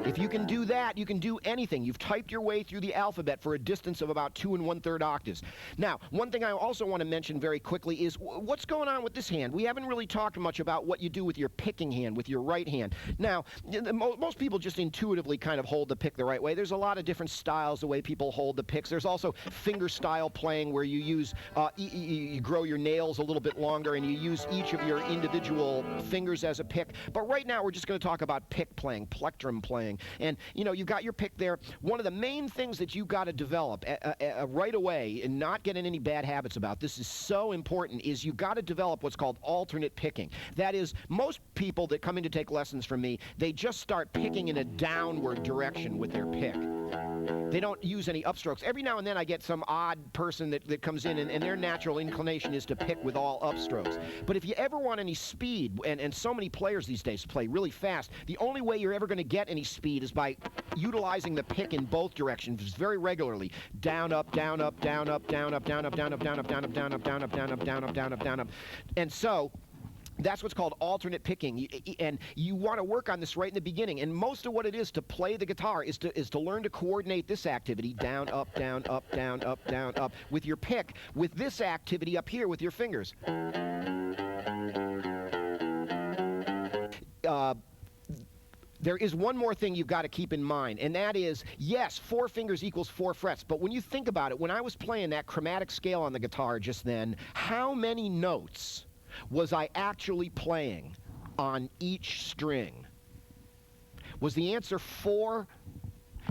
If you can do that, you can do anything. You've typed your way through the alphabet for a distance of about 2 1/3 octaves. Now, one thing I also want to mention very quickly is what's going on with this hand. We haven't really talked much about what you do with your picking hand, with your right hand. Now, most people just intuitively kind of hold the pick the right way. There's a lot of different styles the way people hold the picks. There's also finger style playing where you use, you grow your nails a little bit longer and you use each of your individual fingers as a pick. But right now we're just going to talk about pick playing, plectrum playing. thing. And, you know, you've got your pick there. One of the main things that you've got to develop right away and not get in any bad habits about, this is so important, is you've got to develop what's called alternate picking. That is, most people that come in to take lessons from me, they just start picking in a downward direction with their pick. They don't use any upstrokes. Every now and then I get some odd person that comes in and their natural inclination is to pick with all upstrokes. But if you ever want any speed, and so many players these days play really fast, the only way you're ever going to get any speed is by utilizing the pick in both directions very regularly. Down, up, down, up, down, up, down, up, down, up, down, up, down, up, down, up, down, up, down, up, down, up, down, up, down, up, down, up. And so that's what's called alternate picking, and you want to work on this right in the beginning. And most of what it is to play the guitar is to learn to coordinate this activity, down, up, down, up, down, up, down, up, with your pick, with this activity up here with your fingers. There is one more thing you've got to keep in mind, and that is, yes, 4 fingers equals 4 frets, but when you think about it, when I was playing that chromatic scale on the guitar just then, how many notes was I actually playing on each string? Was the answer 4?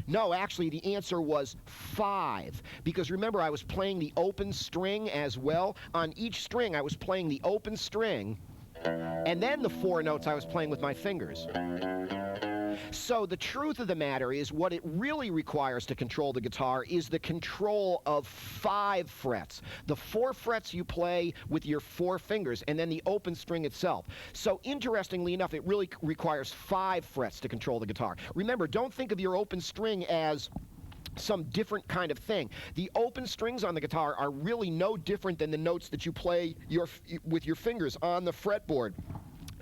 No, actually the answer was 5. Because remember, I was playing the open string as well. On each string, I was playing the open string, and then the 4 notes I was playing with my fingers. So the truth of the matter is, what it really requires to control the guitar is the control of 5 frets. The 4 frets you play with your 4 fingers, and then the open string itself. So interestingly enough, it really requires 5 frets to control the guitar. Remember, don't think of your open string as some different kind of thing. The open strings on the guitar are really no different than the notes that you play with your fingers on the fretboard.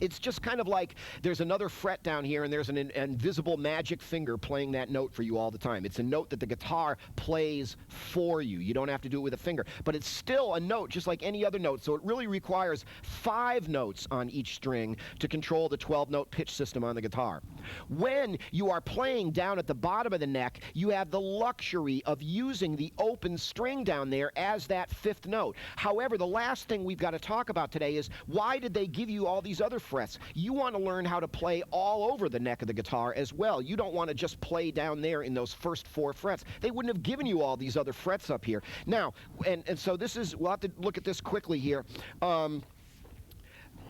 It's just kind of like there's another fret down here and there's an invisible magic finger playing that note for you all the time. It's a note that the guitar plays for you. You don't have to do it with a finger. But it's still a note just like any other note. So it really requires 5 notes on each string to control the 12-note pitch system on the guitar. When you are playing down at the bottom of the neck, you have the luxury of using the open string down there as that 5th note. However, the last thing we've got to talk about today is, why did they give you all these other frets? You want to learn how to play all over the neck of the guitar as well. You don't want to just play down there in those first 4 frets. They wouldn't have given you all these other frets up here. Now, and so this is, we'll have to look at this quickly here.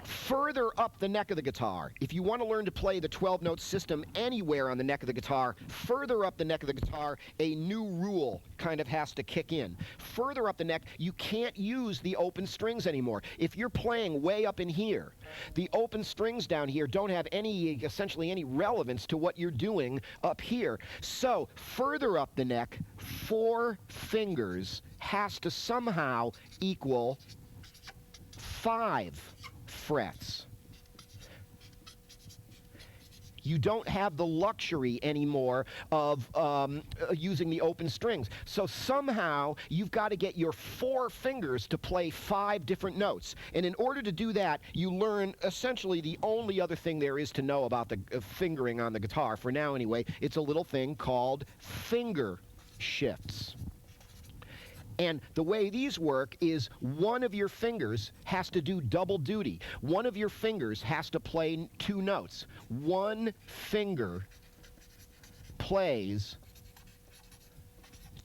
Further up the neck of the guitar, if you want to learn to play the 12-note system anywhere on the neck of the guitar, further up the neck of the guitar, a new rule kind of has to kick in. Further up the neck, you can't use the open strings anymore. If you're playing way up in here, the open strings down here don't have essentially any relevance to what you're doing up here. So, further up the neck, 4 fingers has to somehow equal 5 frets. You don't have the luxury anymore of using the open strings. So somehow you've got to get your 4 fingers to play 5 different notes. And in order to do that, you learn essentially the only other thing there is to know about the fingering on the guitar, for now anyway. It's a little thing called finger shifts. And the way these work is, one of your fingers has to do double duty. One of your fingers has to play 2 notes. One finger plays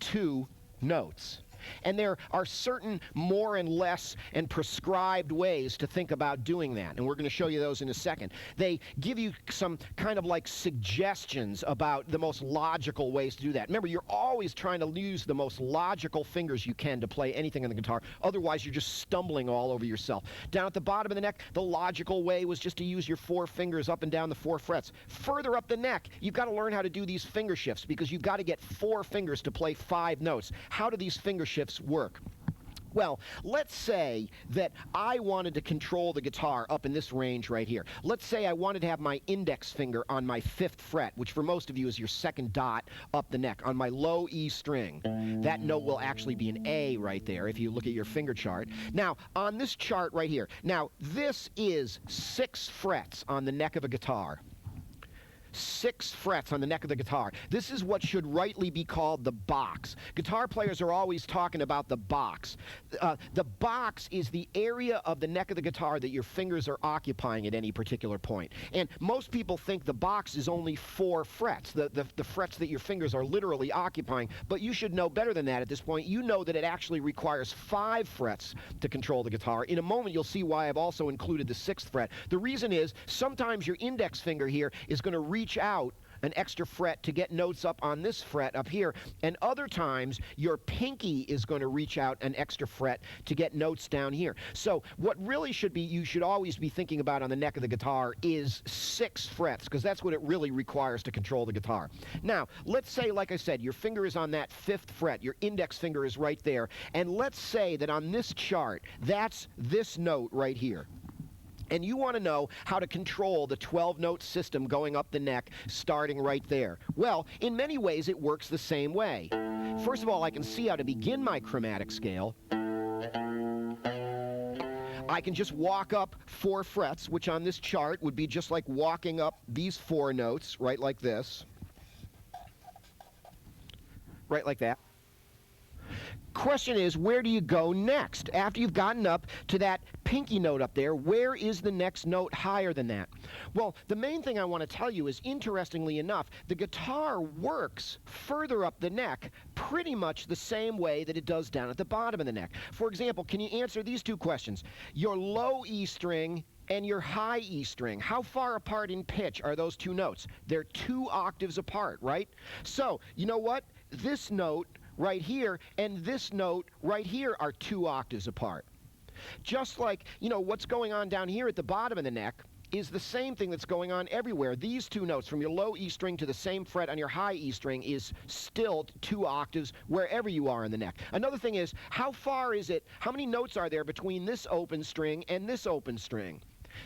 2 notes. And there are certain more and less and prescribed ways to think about doing that. And we're going to show you those in a second. They give you some kind of like suggestions about the most logical ways to do that. Remember, you're always trying to use the most logical fingers you can to play anything on the guitar. Otherwise, you're just stumbling all over yourself. Down at the bottom of the neck, the logical way was just to use your 4 fingers up and down the 4 frets. Further up the neck, you've got to learn how to do these finger shifts, because you've got to get 4 fingers to play 5 notes. How do these finger shifts work? Well, let's say that I wanted to control the guitar up in this range right here. Let's say I wanted to have my index finger on my 5th fret, which for most of you is your 2nd dot up the neck, on my low E string. That note will actually be an A right there if you look at your finger chart. Now, on this chart right here, now this is 6 frets on the neck of a guitar. 6 frets on the neck of the guitar. This is what should rightly be called the box. Guitar players are always talking about the box. The box is the area of the neck of the guitar that your fingers are occupying at any particular point. And most people think the box is only 4 frets, the frets that your fingers are literally occupying. But you should know better than that at this point. You know that it actually requires 5 frets to control the guitar. In a moment, you'll see why I've also included the 6th fret. The reason is sometimes your index finger here is going to reach out an extra fret to get notes up on this fret up here, and other times your pinky is going to reach out an extra fret to get notes down here. So what really should be, you should always be thinking about on the neck of the guitar is 6 frets, because that's what it really requires to control the guitar. Now, let's say, like I said, your finger is on that 5th fret, your index finger is right there, and let's say that on this chart, that's this note right here. And you want to know how to control the 12-note system going up the neck, starting right there. Well, in many ways, it works the same way. First of all, I can see how to begin my chromatic scale. I can just walk up 4 frets, which on this chart would be just like walking up these 4 notes, right like this. Right like that. Question is, where do you go next? After you've gotten up to that pinky note up there, where is the next note higher than that? Well, the main thing I want to tell you is, interestingly enough, the guitar works further up the neck pretty much the same way that it does down at the bottom of the neck. For example, can you answer these 2 questions? Your low E string and your high E string, how far apart in pitch are those 2 notes? They're 2 octaves apart, right? So, you know what? This note right here and this note right here are 2 octaves apart. Just like, you know, what's going on down here at the bottom of the neck is the same thing that's going on everywhere. These 2 notes, from your low E string to the same fret on your high E string, is still 2 octaves wherever you are in the neck. Another thing is, how far is it, how many notes are there between this open string and this open string?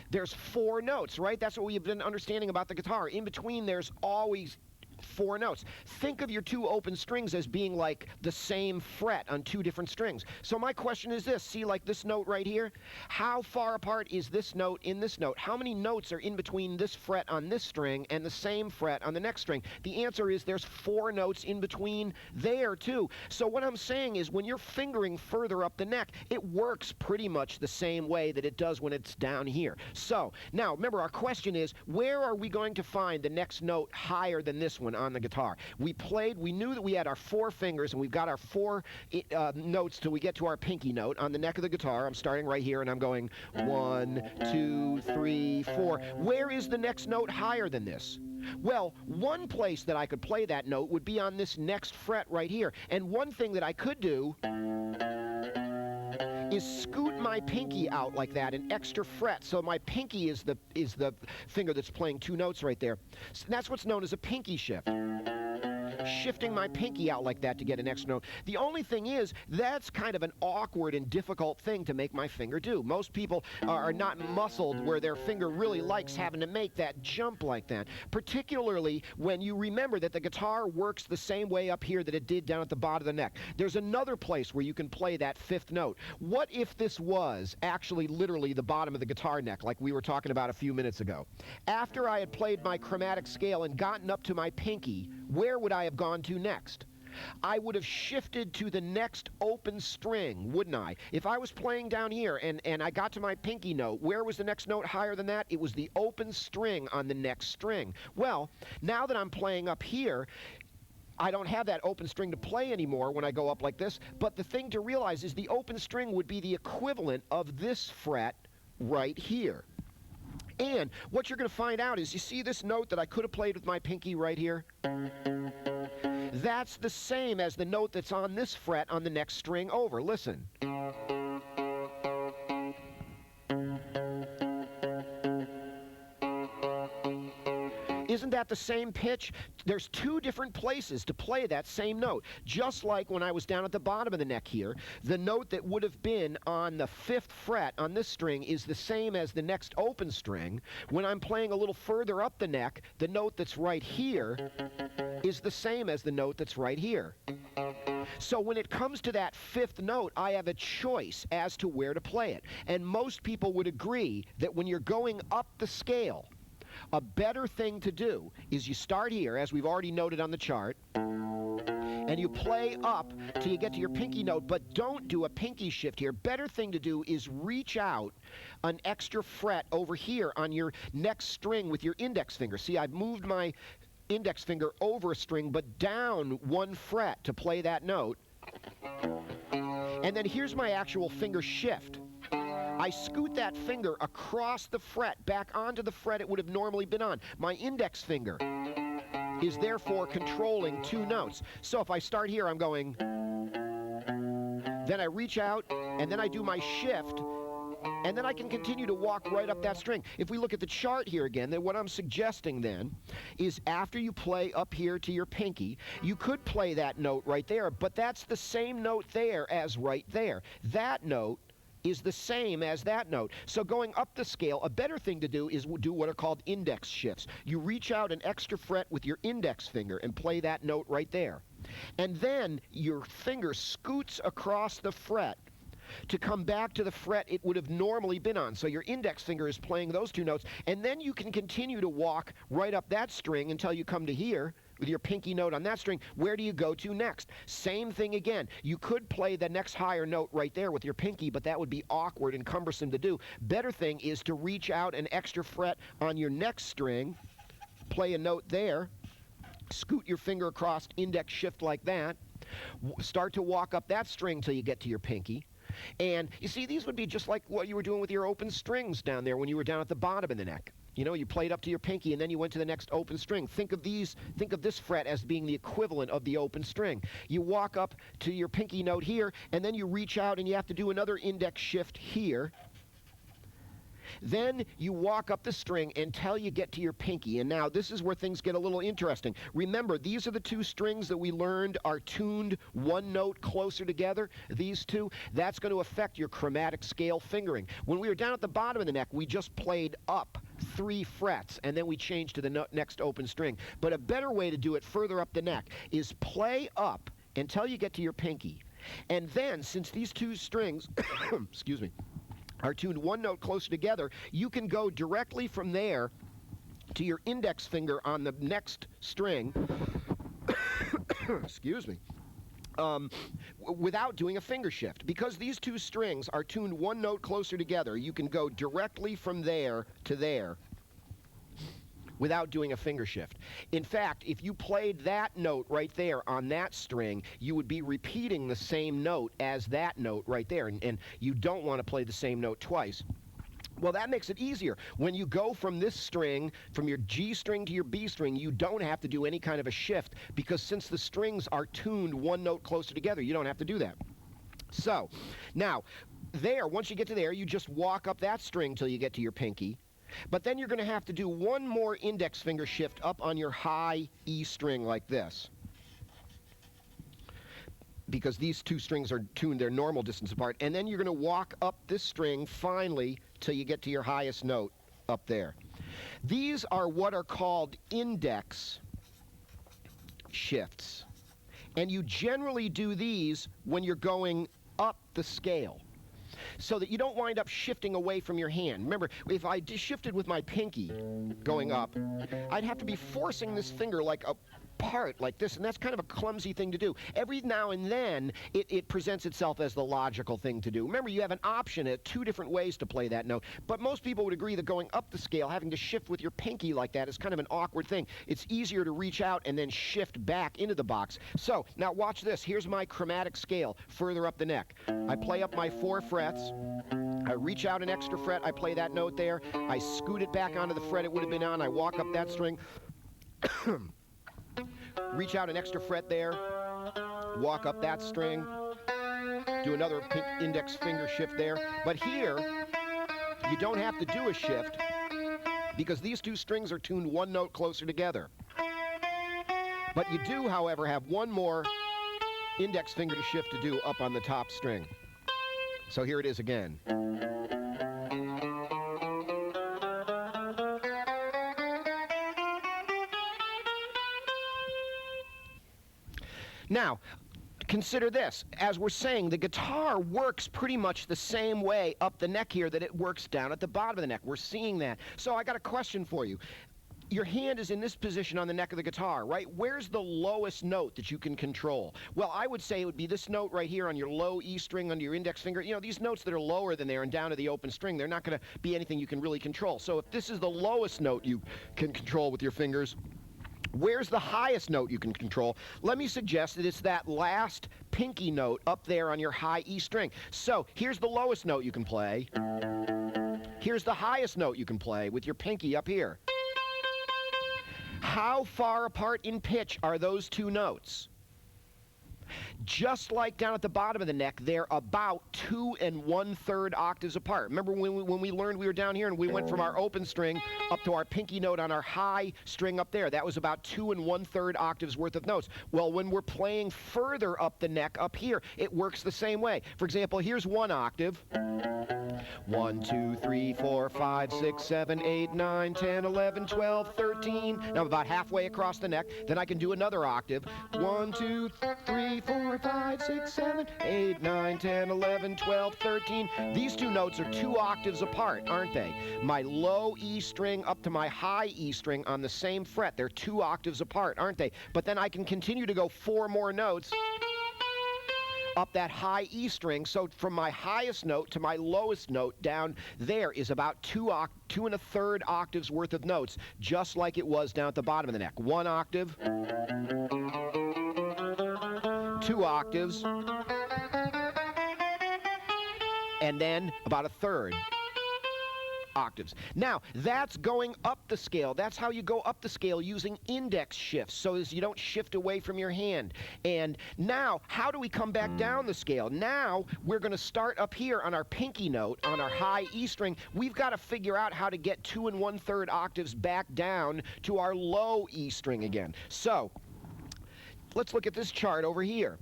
There's 4 notes, right? That's what we've been understanding about the guitar. In between, there's always 4 notes. Think of your 2 open strings as being like the same fret on 2 different strings. So my question is this, see, like this note right here? How far apart is this note in this note? How many notes are in between this fret on this string and the same fret on the next string? The answer is there's 4 notes in between there too. So what I'm saying is, when you're fingering further up the neck, it works pretty much the same way that it does when it's down here. So now remember, our question is, where are we going to find the next note higher than this one on the guitar? We knew that we had our 4 fingers, and we've got our 4 notes till we get to our pinky note on the neck of the guitar. I'm starting right here, and I'm going 1, 2, 3, 4. Where is the next note higher than this? Well, one place that I could play that note would be on this next fret right here. And one thing that I could do is scoot my pinky out like that, an extra fret. So my pinky is the finger that's playing 2 notes right there. So that's what's known as a pinky shift. Shifting my pinky out like that to get an extra note. The only thing is, that's kind of an awkward and difficult thing to make my finger do. Most people are not muscled where their finger really likes having to make that jump like that. Particularly when you remember that the guitar works the same way up here that it did down at the bottom of the neck. There's another place where you can play that 5th note. What if this was actually literally the bottom of the guitar neck, like we were talking about a few minutes ago? After I had played my chromatic scale and gotten up to my pinky, where would I have gone to next? I would have shifted to the next open string, wouldn't I? If I was playing down here and I got to my pinky note, where was the next note higher than that? It was the open string on the next string. Well, now that I'm playing up here, I don't have that open string to play anymore when I go up like this, but the thing to realize is the open string would be the equivalent of this fret right here. And what you're going to find out is, you see this note that I could have played with my pinky right here? That's the same as the note that's on this fret on the next string over. Listen. Isn't that the same pitch? There's 2 different places to play that same note. Just like when I was down at the bottom of the neck here, the note that would have been on the 5th fret on this string is the same as the next open string. When I'm playing a little further up the neck, the note that's right here is the same as the note that's right here. So when it comes to that 5th note, I have a choice as to where to play it. And most people would agree that when you're going up the scale, A better thing to do is you start here, as we've already noted on the chart, and you play up till you get to your pinky note, but don't do a pinky shift here. Better thing to do is reach out an extra fret over here on your next string with your index finger. See, I've moved my index finger over a string, but down one fret to play that note. And then here's my actual finger shift. I scoot that finger across the fret, back onto the fret it would have normally been on. My index finger is therefore controlling two notes. So if I start here, I'm going, then I reach out, and then I do my shift, and then I can continue to walk right up that string. If we look at the chart here again, then what I'm suggesting then is after you play up here to your pinky, you could play that note right there, but that's the same note there as right there. That note is the same as that note. So going up the scale, a better thing to do is do what are called index shifts. You reach out an extra fret with your index finger and play that note right there. And then your finger scoots across the fret to come back to the fret it would have normally been on. So your index finger is playing those two notes, and then you can continue to walk right up that string until you come to here with your pinky note on that string. Where do you go to next? Same thing again. You could play the next higher note right there with your pinky, but that would be awkward and cumbersome to do. Better thing is to reach out an extra fret on your next string, play a note there, scoot your finger across, index shift like that, start to walk up that string till you get to your pinky. And you see, these would be just like what you were doing with your open strings down there when you were down at the bottom of the neck. You know, you played up to your pinky and then you went to the next open string. Think of this fret as being the equivalent of the open string. You walk up to your pinky note here, and then you reach out and you have to do another index shift here. Then you walk up the string until you get to your pinky. And now this is where things get a little interesting. Remember, these are the two strings that we learned are tuned one note closer together. These two, that's going to affect your chromatic scale fingering. When we were down at the bottom of the neck, we just played up 3 frets, and then we changed to the next open string. But a better way to do it further up the neck is play up until you get to your pinky. And then, since these two strings, excuse me, are tuned one note closer together, you can go directly from there to your index finger on the next string, excuse me, without doing a finger shift. Because these two strings are tuned one note closer together, you can go directly from there to there without doing a finger shift. In fact, if you played that note right there on that string, you would be repeating the same note as that note right there, and you don't want to play the same note twice. Well, that makes it easier. When you go from this string, from your G string to your B string, you don't have to do any kind of a shift, because since the strings are tuned one note closer together, you don't have to do that. So, now, there, once you get to there, you just walk up that string till you get to your pinky. But then you're going to have to do one more index finger shift up on your high E string like this, because these two strings are tuned their normal distance apart. And then you're going to walk up this string finally till you get to your highest note up there. These are what are called index shifts. And you generally do these when you're going up the scale, so that you don't wind up shifting away from your hand. Remember, if I shifted with my pinky going up, I'd have to be forcing this finger like apart like this, and that's kind of a clumsy thing to do. Every now and then, it presents itself as the logical thing to do. Remember, you have an option at 2 different ways to play that note, but most people would agree that going up the scale, having to shift with your pinky like that is kind of an awkward thing. It's easier to reach out and then shift back into the box. So, now watch this. Here's my chromatic scale further up the neck. I play up my 4 frets. I reach out an extra fret. I play that note there. I scoot it back onto the fret it would have been on. I walk up that string. Reach out an extra fret there, walk up that string, do another index finger shift there. But here, you don't have to do a shift because these two strings are tuned one note closer together. But you do, however, have one more index finger to shift to do up on the top string. So here it is again. Now, consider this. As we're saying, the guitar works pretty much the same way up the neck here that it works down at the bottom of the neck. We're seeing that. So I got a question for you. your hand is in this position on the neck of the guitar, right? Where's the lowest note that you can control? Well, I would say it would be this note right here on your low E string under your index finger. You know, these notes that are lower than there and down to the open string, they're not going to be anything you can really control. So if this is the lowest note you can control with your fingers, where's the highest note you can control? Let me suggest that it's that last pinky note up there on your high E string. So here's the lowest note you can play. Here's the highest note you can play with your pinky up here. How far apart in pitch are those two notes? Just like down at the bottom of the neck, they're about 2 1/3 octaves apart. Remember when we learned we were down here and we went from our open string up to our pinky note on our high string up there? That was about 2 1/3 octaves worth of notes. Well, when we're playing further up the neck up here, it works the same way. For example, here's 1 octave. 1, 2, 3, 4, 5, 6, 7, 8, 9, 10, 11, 12, 13. Now I'm about halfway across the neck. Then I can do another octave. 1, 2, 3, 4, 5, 6, 7, 8, 9, 10, 11, 12, 13. These two notes are 2 octaves apart, aren't they? My low E string up to my high E string on the same fret. They're 2 octaves apart, aren't they? But then I can continue to go 4 more notes up that high E string. So from my highest note to my lowest note down there is about 2 1/3 octaves worth of notes, just like it was down at the bottom of the neck. 1 octave, 2 octaves, and then about 1/3 octaves. Now, that's going up the scale. That's how you go up the scale, using index shifts, so as you don't shift away from your hand. And now, how do we come back down the scale? Now, we're going to start up here on our pinky note, on our high E string. We've got to figure out how to get 2 1/3 octaves back down to our low E string again. So, let's look at this chart over here.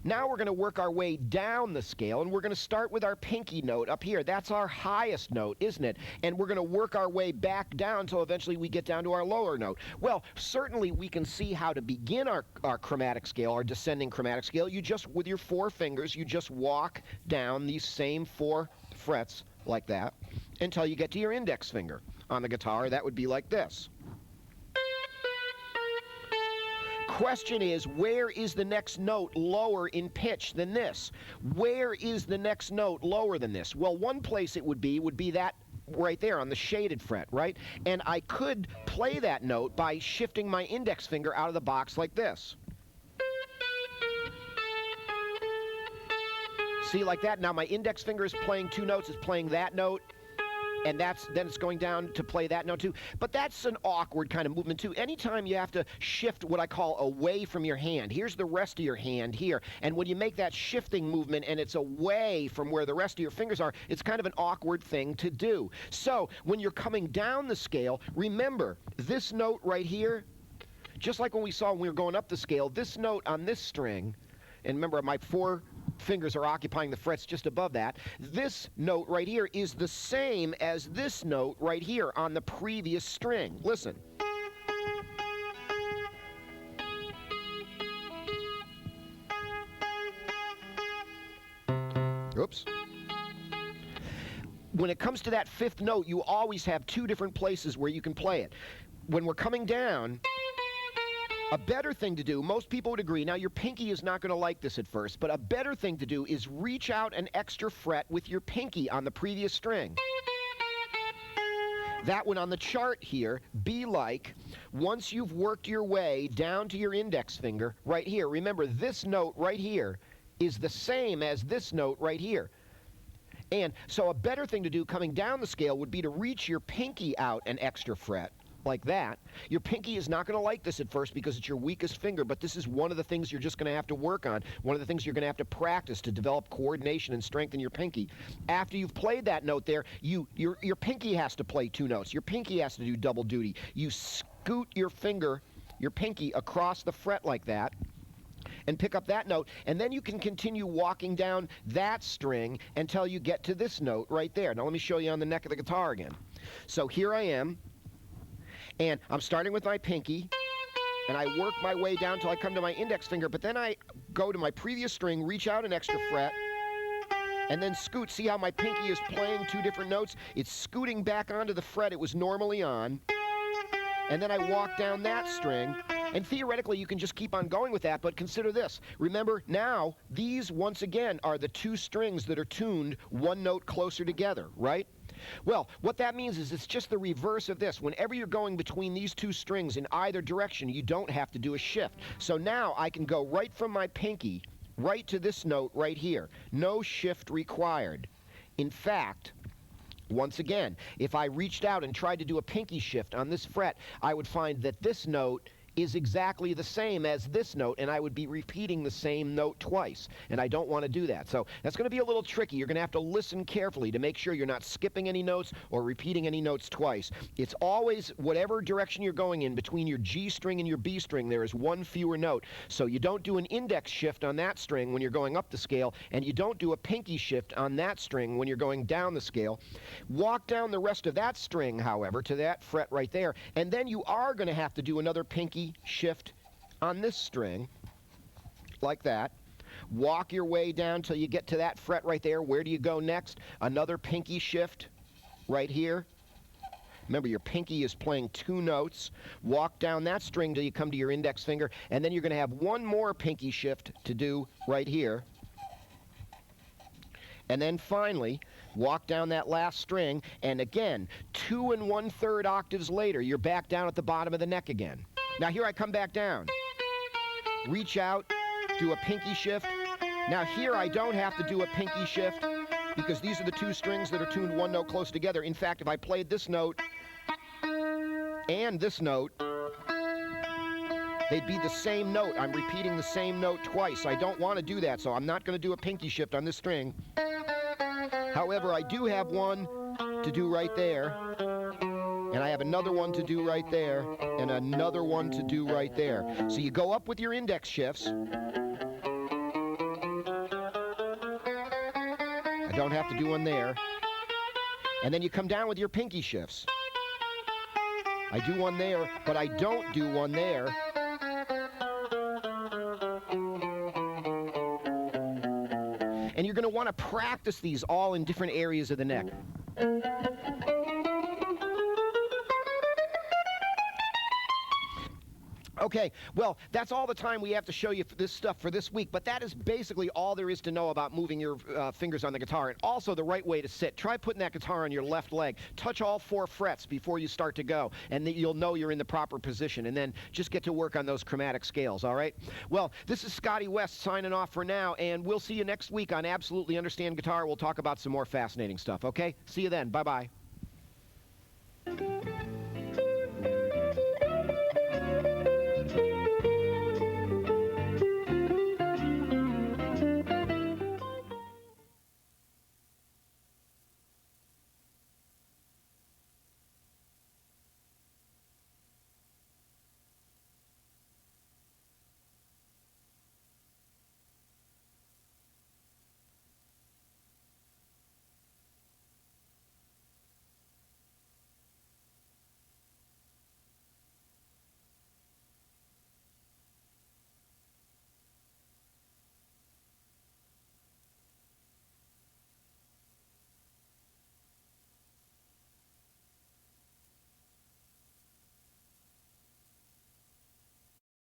Now we're going to work our way down the scale, and we're going to start with our pinky note up here. That's our highest note, isn't it? And we're going to work our way back down until eventually we get down to our lower note. Well, certainly we can see how to begin our chromatic scale, our descending chromatic scale. You just, with your 4 fingers, you just walk down these same 4 frets like that until you get to your index finger. On the guitar, that would be like this. Question is, where is the next note lower in pitch than this? Where is the next note lower than this? Well, one place it would be that right there on the shaded fret, right? And I could play that note by shifting my index finger out of the box like this. See, like that. Now my index finger is playing 2 notes. It's playing that note. And then it's going down to play that note too. But that's an awkward kind of movement too. Anytime you have to shift what I call away from your hand. Here's the rest of your hand here. And when you make that shifting movement and it's away from where the rest of your fingers are, it's kind of an awkward thing to do. So when you're coming down the scale, remember this note right here, just like when we saw when we were going up the scale, this note on this string, and remember my 4 fingers are occupying the frets just above that. This note right here is the same as this note right here on the previous string. Listen. Oops. When it comes to that 5th note, you always have 2 different places where you can play it. When we're coming down, a better thing to do, most people would agree, now your pinky is not going to like this at first, but a better thing to do is reach out an extra fret with your pinky on the previous string. That would on the chart here be like, once you've worked your way down to your index finger right here, remember this note right here is the same as this note right here. And so a better thing to do coming down the scale would be to reach your pinky out an extra fret like that. Your pinky is not going to like this at first because it's your weakest finger, but this is one of the things you're just going to have to work on. One of the things you're going to have to practice to develop coordination and strengthen your pinky. After you've played that note there, your pinky has to play 2 notes. Your pinky has to do double duty. You scoot your finger, your pinky, across the fret like that and pick up that note, and then you can continue walking down that string until you get to this note right there. Now let me show you on the neck of the guitar again. So here I am. And I'm starting with my pinky, and I work my way down till I come to my index finger, but then I go to my previous string, reach out an extra fret, and then scoot. See how my pinky is playing 2 different notes? It's scooting back onto the fret it was normally on, and then I walk down that string, and theoretically you can just keep on going with that, but consider this. Remember, now, these, once again, are the two strings that are tuned one note closer together, right? Well, what that means is it's just the reverse of this. Whenever you're going between these two strings in either direction, you don't have to do a shift. So now I can go right from my pinky right to this note right here. No shift required. In fact, once again, if I reached out and tried to do a pinky shift on this fret, I would find that this note is exactly the same as this note, and I would be repeating the same note twice, and I don't want to do that. So that's going to be a little tricky. You're going to have to listen carefully to make sure you're not skipping any notes or repeating any notes twice. It's always whatever direction you're going in between your G string and your B string, there is one fewer note. So you don't do an index shift on that string when you're going up the scale, and you don't do a pinky shift on that string when you're going down the scale. Walk down the rest of that string, however, to that fret right there, and then you are going to have to do another pinky shift on this string, like that. Walk your way down till you get to that fret right there. Where do you go next? Another pinky shift right here. Remember, your pinky is playing two notes. Walk down that string till you come to your index finger, and then you're going to have one more pinky shift to do right here. And then finally, walk down that last string, and again, 2 1/3 octaves later, you're back down at the bottom of the neck again. Now here I come back down. Reach out, do a pinky shift. Now here I don't have to do a pinky shift because these are the two strings that are tuned one note close together. In fact, if I played this note and this note, they'd be the same note. I'm repeating the same note twice. I don't want to do that, so I'm not going to do a pinky shift on this string. However, I do have one to do right there, and I have another one to do right there, and another one to do right there. So you go up with your index shifts. I don't have to do one there. And then you come down with your pinky shifts. I do one there, but I don't do one there. And you're going to want to practice these all in different areas of the neck. Okay, well, that's all the time we have to show you for this stuff for this week, but that is basically all there is to know about moving your fingers on the guitar, and also the right way to sit. Try putting that guitar on your left leg. Touch all 4 frets before you start to go, and then you'll know you're in the proper position, and then just get to work on those chromatic scales, all right? Well, this is Scotty West signing off for now, and we'll see you next week on Absolutely Understand Guitar. We'll talk about some more fascinating stuff, okay? See you then. Bye-bye.